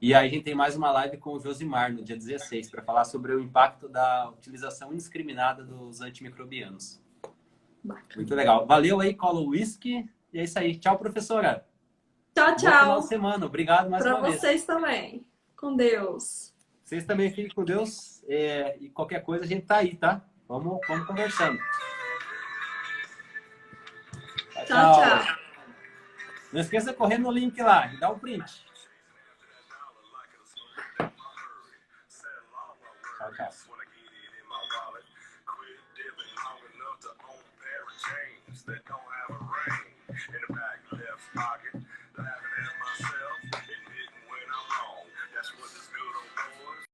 Speaker 1: E aí a gente tem mais uma live com o Josimar no dia 16 para falar sobre o impacto da utilização indiscriminada dos antimicrobianos.
Speaker 2: Bacana.
Speaker 1: Muito legal. Valeu aí, Colo Whisky. E é isso aí. Tchau, professora.
Speaker 2: Tchau,
Speaker 1: Bom final de
Speaker 2: tchau.
Speaker 1: semana. Obrigado mais
Speaker 2: Para
Speaker 1: uma vez.
Speaker 2: vocês também. Com Deus.
Speaker 1: Vocês também fiquem com Deus. E qualquer coisa a gente tá aí, tá? Vamos conversando. Tchau,
Speaker 2: Tchau,
Speaker 1: tchau.
Speaker 2: tchau.
Speaker 1: Não esqueça de correr no link lá e dá um print. Tchau, tchau.